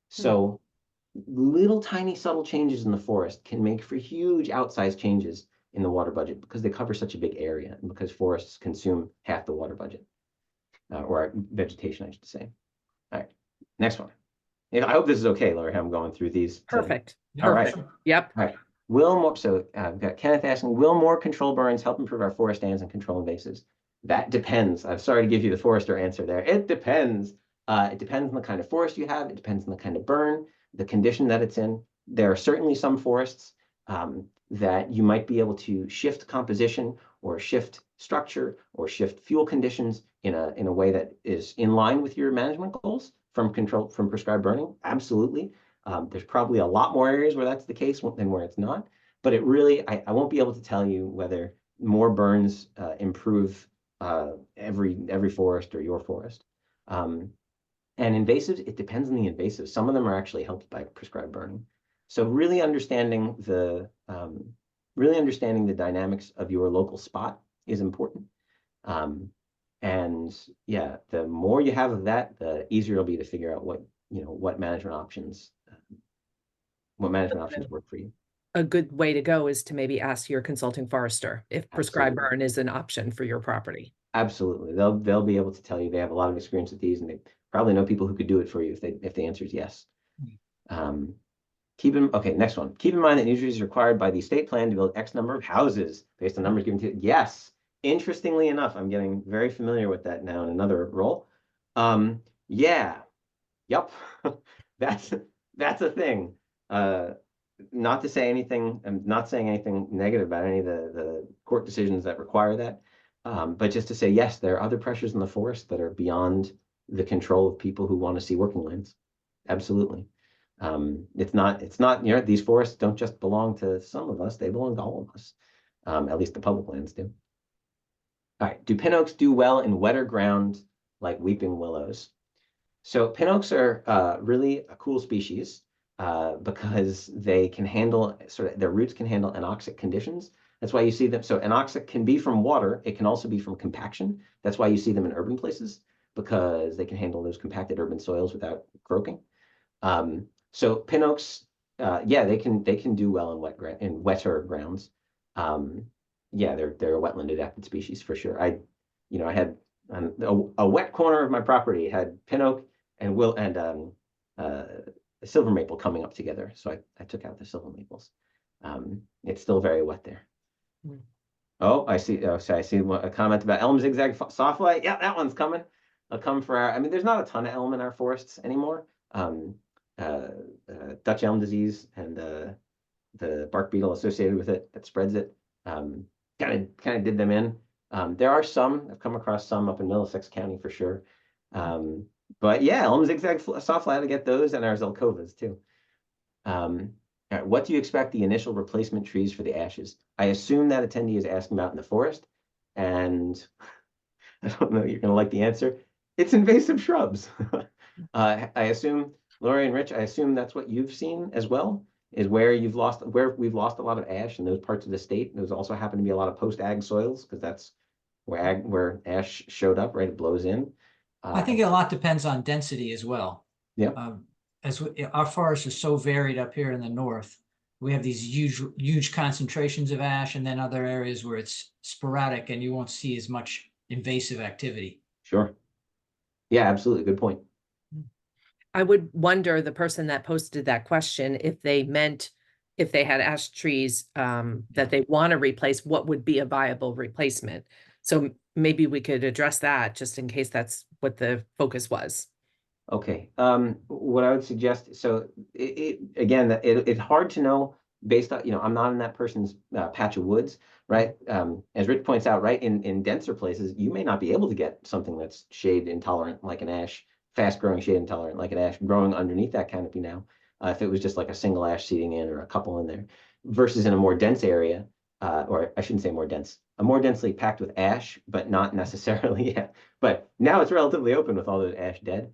Speaker 3: So little tiny subtle changes in the forest can make for huge outsized changes in the water budget, because they cover such a big area and because forests consume half the water budget, or vegetation, I should say. All right, next one. I hope this is okay, Laura, how I'm going through these.
Speaker 1: Perfect.
Speaker 3: All right.
Speaker 1: Yep.
Speaker 3: All right. So I've got Kenneth asking, will more control burns help improve our forest stands and control invasives? That depends. I'm sorry to give you the forester answer there. It depends. It depends on the kind of forest you have. It depends on the kind of burn, the condition that it's in. There are certainly some forests that you might be able to shift composition or shift structure or shift fuel conditions in a way that is in line with your management goals from prescribed burning. Absolutely. There's probably a lot more areas where that's the case than where it's not. But it really, I won't be able to tell you whether more burns improve every forest or your forest. And invasives, it depends on the invasives. Some of them are actually helped by prescribed burning. So really understanding the dynamics of your local spot is important. And yeah, the more you have of that, the easier it'll be to figure out what management options work for you.
Speaker 1: A good way to go is to maybe ask your consulting forester if prescribed
Speaker 3: Absolutely.
Speaker 1: burn is an option for your property.
Speaker 3: Absolutely. They'll be able to tell you. They have a lot of experience with these, and they probably know people who could do it for you if the answer is yes. Okay, next one. Keep in mind that New Jersey is required by the state plan to build X number of houses based on numbers given to it. Yes, interestingly enough, I'm getting very familiar with that now in another role. Yeah, yep, that's that's a thing. Not to say anything, I'm not saying anything negative about any of the court decisions that require that, but just to say, yes, there are other pressures in the forest that are beyond the control of people who want to see working lands. Absolutely. It's not, these forests don't just belong to some of us, they belong to all of us. At least the public lands do. All right, do pin oaks do well in wetter ground like weeping willows? So pin oaks are really a cool species because they can handle their roots can handle anoxic conditions. That's why you see them. So anoxic can be from water. It can also be from compaction. That's why you see them in urban places because they can handle those compacted urban soils without croaking. So pin oaks, yeah, they can do well in wetter grounds. Yeah, they're a wetland adapted species for sure. I had a wet corner of my property had pin oak and silver maple coming up together. So I took out the silver maples. It's still very wet there.
Speaker 1: Mm.
Speaker 3: Oh, I see. Oh, so I see a comment about elm zigzag softlight. Yeah, that one's coming. I'll come for our. I mean, there's not a ton of elm in our forests anymore. Dutch elm disease and the bark beetle associated with it that spreads it kind of did them in. There are some. I've come across some up in Middlesex County for sure. But yeah, elm zigzag softlight to get those and our zelkovas too. All right, what do you expect the initial replacement trees for the ashes? I assume that attendee is asking about in the forest, and I don't know, you're going to like the answer. It's invasive shrubs. I assume, Lori and Rich, I assume that's what you've seen as well, is where we've lost a lot of ash in those parts of the state. Those also happen to be a lot of post-ag soils because that's where ash showed up, right? It blows in.
Speaker 2: I think a lot depends on density as well.
Speaker 3: Yep.
Speaker 2: Our forests are so varied up here in the north, we have these huge concentrations of ash, and then other areas where it's sporadic and you won't see as much invasive activity.
Speaker 3: Sure. Yeah, absolutely. Good point.
Speaker 1: I would wonder, the person that posted that question, if they meant if they had ash trees that they want to replace, what would be a viable replacement? So maybe we could address that just in case that's what the focus was.
Speaker 3: Okay. What I would suggest, so it's hard to know based on, I'm not in that person's patch of woods, right? As Rich points out, right, in denser places, you may not be able to get something that's shade intolerant like an ash, fast growing shade intolerant like an ash growing underneath that canopy now. If it was just like a single ash seeding in or a couple in there, versus in a more dense area, or I shouldn't say more dense, a more densely packed with ash, but not necessarily, yeah. But now it's relatively open with all those ash dead.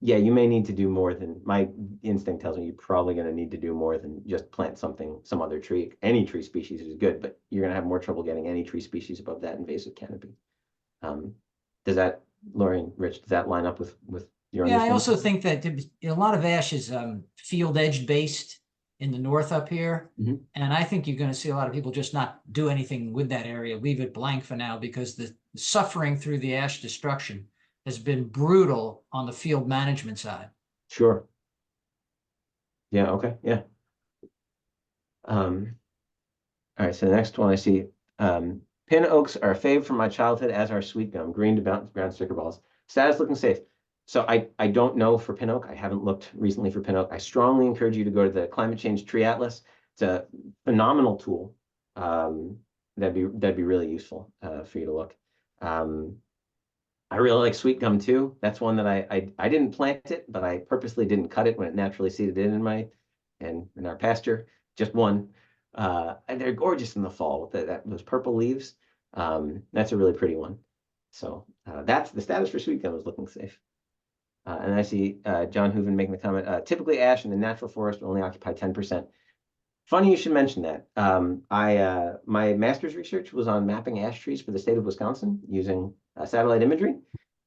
Speaker 3: Yeah, you may need to do more than, my instinct tells me you're probably going to need to do more than just plant some other tree. Any tree species is good, but you're going to have more trouble getting any tree species above that invasive canopy. Does that, Lori and Rich, does that line up with your
Speaker 2: Yeah,
Speaker 3: understanding?
Speaker 2: I also think that a lot of ash is field edge based in the north up here.
Speaker 3: Mhm.
Speaker 2: And I think you're going to see a lot of people just not do anything with that area, leave it blank for now, because the suffering through the ash destruction has been brutal on the field management side.
Speaker 3: Sure. Yeah, okay, yeah. All right, so the next one I see, pin oaks are a fave from my childhood, as are sweet gum, green to brown sticker balls. Status looking safe. So I don't know for pin oak. I haven't looked recently for pin oak. I strongly encourage you to go to the Climate Change Tree Atlas. It's a phenomenal tool. That'd be really useful for you to look. I really like sweet gum too. That's one that I didn't plant it, but I purposely didn't cut it when it naturally seeded in our pasture. Just one. And they're gorgeous in the fall with those purple leaves. That's a really pretty one. So that's the status for sweet gum is looking safe. And I see John Hooven making the comment, typically ash in the natural forest will only occupy 10%. Funny you should mention that. My master's research was on mapping ash trees for the state of Wisconsin using satellite imagery.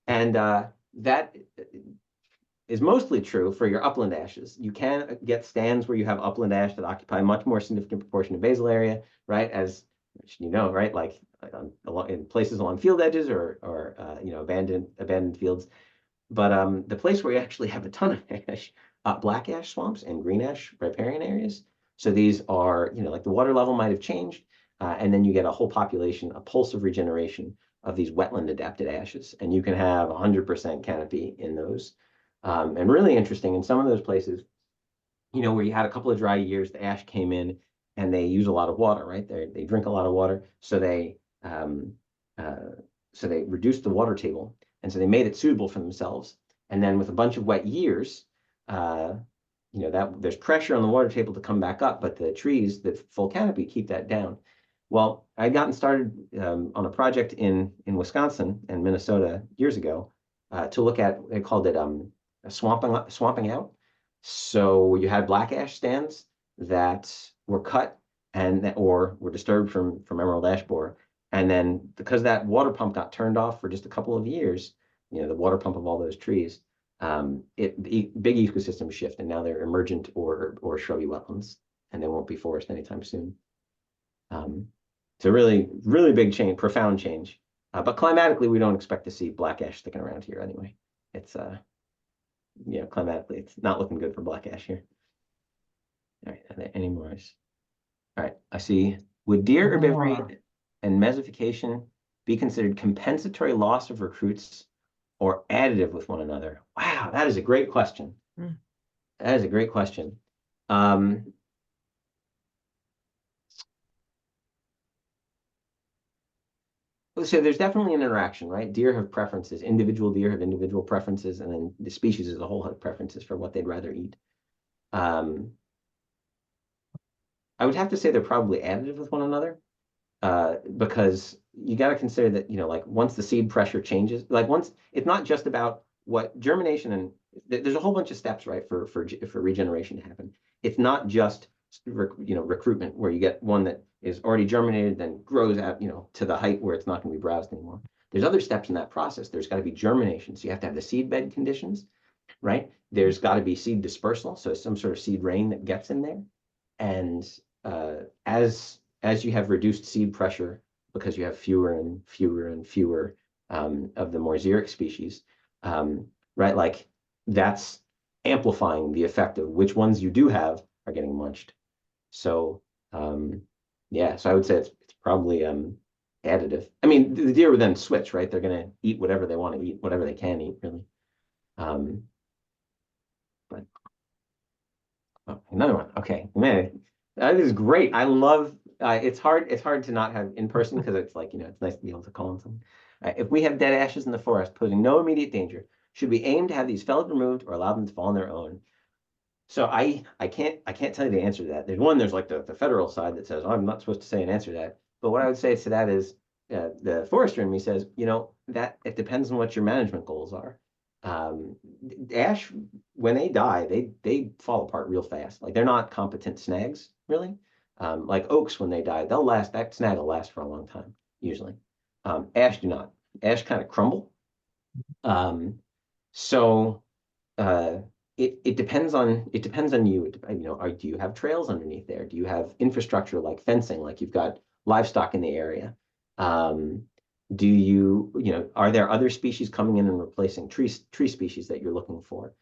Speaker 3: And that is mostly true for your upland ashes. You can get stands where you have upland ash that occupy a much more significant proportion of basal area, right? As you know, right? Like in places along field edges or abandoned fields. But the place where you actually have a ton of ash, black ash swamps and green ash riparian areas. So these are, like the water level might have changed. and then you get a whole population, a pulse of regeneration of these wetland adapted ashes, and you can have 100% canopy in those. And really interesting in some of those places, where you had a couple of dry years, the ash came in and they use a lot of water, right? They drink a lot of water, so they reduced the water table, and so they made it suitable for themselves. And then with a bunch of wet years, that there's pressure on the water table to come back up, but the trees, the full canopy, keep that down. Well, I'd gotten started on a project in Wisconsin and Minnesota years ago to look at, they called it swamping out. So you had black ash stands that were cut or were disturbed from emerald ash borer. And then because that water pump got turned off for just a couple of years, the water pump of all those trees, big ecosystem shift, and now they're emergent or shrubby wetlands, and they won't be forest anytime soon. So really, really big change, profound change. But climatically, we don't expect to see black ash sticking around here anyway. It's climatically, it's not looking good for black ash here. All right, are there any more? All right, I see. Would deer herbivory and mesification be considered compensatory loss of recruits or additive with one another? Wow, that is a great question. That is a great question. So there's definitely an interaction, right? Deer have preferences. Individual deer have individual preferences, and then the species as a whole have preferences for what they'd rather eat. I would have to say they're probably additive with one another, because you got to consider that, like once the seed pressure changes, like once it's not just about what germination, and there's a whole bunch of steps, right, for regeneration to happen. It's not just recruitment where you get one that is already germinated, then grows out, to the height where it's not going to be browsed anymore. There's other steps in that process. There's got to be germination, so you have to have the seed bed conditions, right? There's got to be seed dispersal, so some sort of seed rain that gets in there, and as you have reduced seed pressure because you have fewer and fewer and fewer of the more xeric species, right? Like that's amplifying the effect of which ones you do have are getting munched. So yeah, so I would say it's probably additive. I mean, the deer would then switch, right? They're going to eat whatever they want to eat, whatever they can eat, really. But another one. Okay, man, that is great. I love. It's hard to not have in person because it's like, it's nice to be able to call on someone. If we have dead ashes in the forest posing no immediate danger, should we aim to have these felled, removed, or allow them to fall on their own? So I can't tell you the answer to that. There's like the federal side that says, oh, I'm not supposed to say an answer to that. But what I would say to that is the forester in me says, that it depends on what your management goals are. Ash, when they die, they fall apart real fast. Like they're not competent snags, really. Like oaks, when they die, that snag will last for a long time, usually. Ash do not. Ash kind of crumble. So it depends on you. Do you have trails underneath there? Do you have infrastructure like fencing, like you've got livestock in the area? Do you, are there other species coming in and replacing tree species that you're looking for?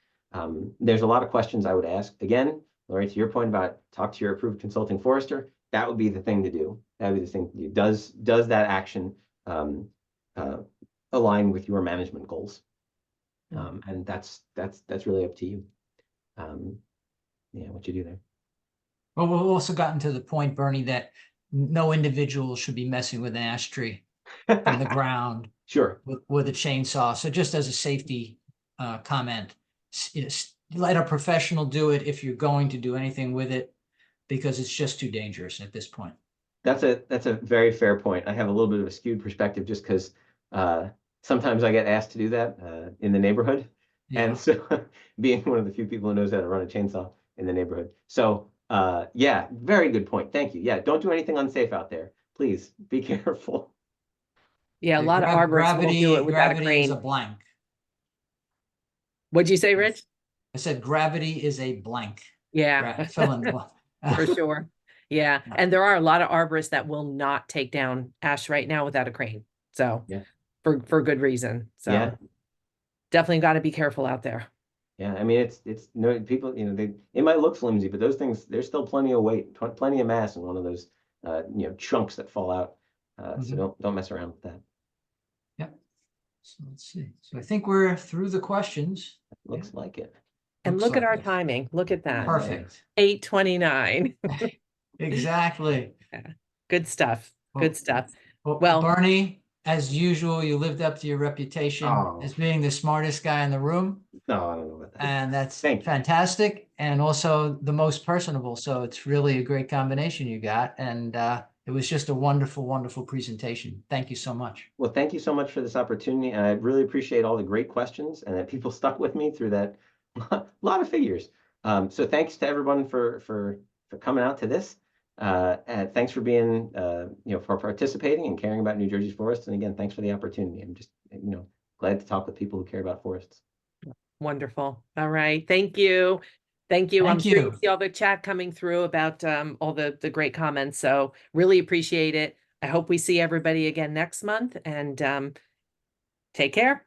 Speaker 3: There's a lot of questions I would ask. Again, Lori, to your point about talk to your approved consulting forester, that would be the thing to do. That would be the thing to do. Does that action align with your management goals? And that's really up to you. Yeah, what you do there.
Speaker 2: Well, we've also gotten to the point, Bernie, that no individual should be messing with an ash tree from the ground.
Speaker 3: Sure.
Speaker 2: With a chainsaw. So just as a safety comment, let a professional do it if you're going to do anything with it, because it's just too dangerous at this point.
Speaker 3: That's a very fair point. I have a little bit of a skewed perspective just because sometimes I get asked to do that in the neighborhood. Yeah. And so being one of the few people who knows how to run a chainsaw in the neighborhood. So yeah, very good point. Thank you. Yeah, don't do anything unsafe out there. Please be careful.
Speaker 1: Yeah, a lot of arborists won't do it without a crane.
Speaker 2: Gravity is a blank.
Speaker 1: What'd you say, Rich?
Speaker 2: I said gravity is a blank.
Speaker 1: Yeah.
Speaker 2: Fill in the blank.
Speaker 1: For sure. Yeah. And there are a lot of arborists that will not take down ash right now without a crane. So yeah, for good reason. So yeah, definitely got to be careful out there.
Speaker 3: Yeah, I mean, it's people, it might look flimsy, but those things, there's still plenty of weight, plenty of mass in one of those chunks that fall out. So
Speaker 2: Mhm.
Speaker 3: don't mess around with that.
Speaker 2: So let's see. So I think we're through the questions.
Speaker 3: Looks like it.
Speaker 1: And
Speaker 2: Looks
Speaker 1: look at
Speaker 2: like
Speaker 1: our
Speaker 2: it.
Speaker 1: timing. Look at that.
Speaker 2: Perfect.
Speaker 1: 8:29.
Speaker 2: Exactly.
Speaker 1: Good stuff.
Speaker 2: Well-
Speaker 1: Good stuff.
Speaker 2: Well,
Speaker 1: Well-
Speaker 2: Bernie, as usual, you lived up to your reputation
Speaker 3: Oh.
Speaker 2: as being the smartest guy in the room,
Speaker 3: No, I don't know about that.
Speaker 2: and that's
Speaker 3: Thank you.
Speaker 2: fantastic, and also the most personable. So it's really a great combination you got, and it was just a wonderful, wonderful presentation. Thank you so much.
Speaker 3: Well, thank you so much for this opportunity. And I really appreciate all the great questions and that people stuck with me through that lot of figures. So thanks to everyone for coming out to this. And thanks for being, for participating and caring about New Jersey's forests. And again, thanks for the opportunity. I'm just, glad to talk with people who care about forests.
Speaker 1: Wonderful. All right. Thank you. Thank you. I'm
Speaker 2: Thank
Speaker 1: sure
Speaker 2: you.
Speaker 1: you see all the chat coming through about all the great comments. So really appreciate it. I hope we see everybody again next month, and take care.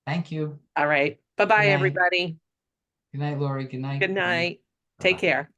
Speaker 2: Thank you.
Speaker 1: All right. Bye-bye,
Speaker 2: Good night.
Speaker 1: everybody.
Speaker 2: Good night, Lori. Good night.
Speaker 1: Good night.
Speaker 3: Bye-bye.
Speaker 1: Take care.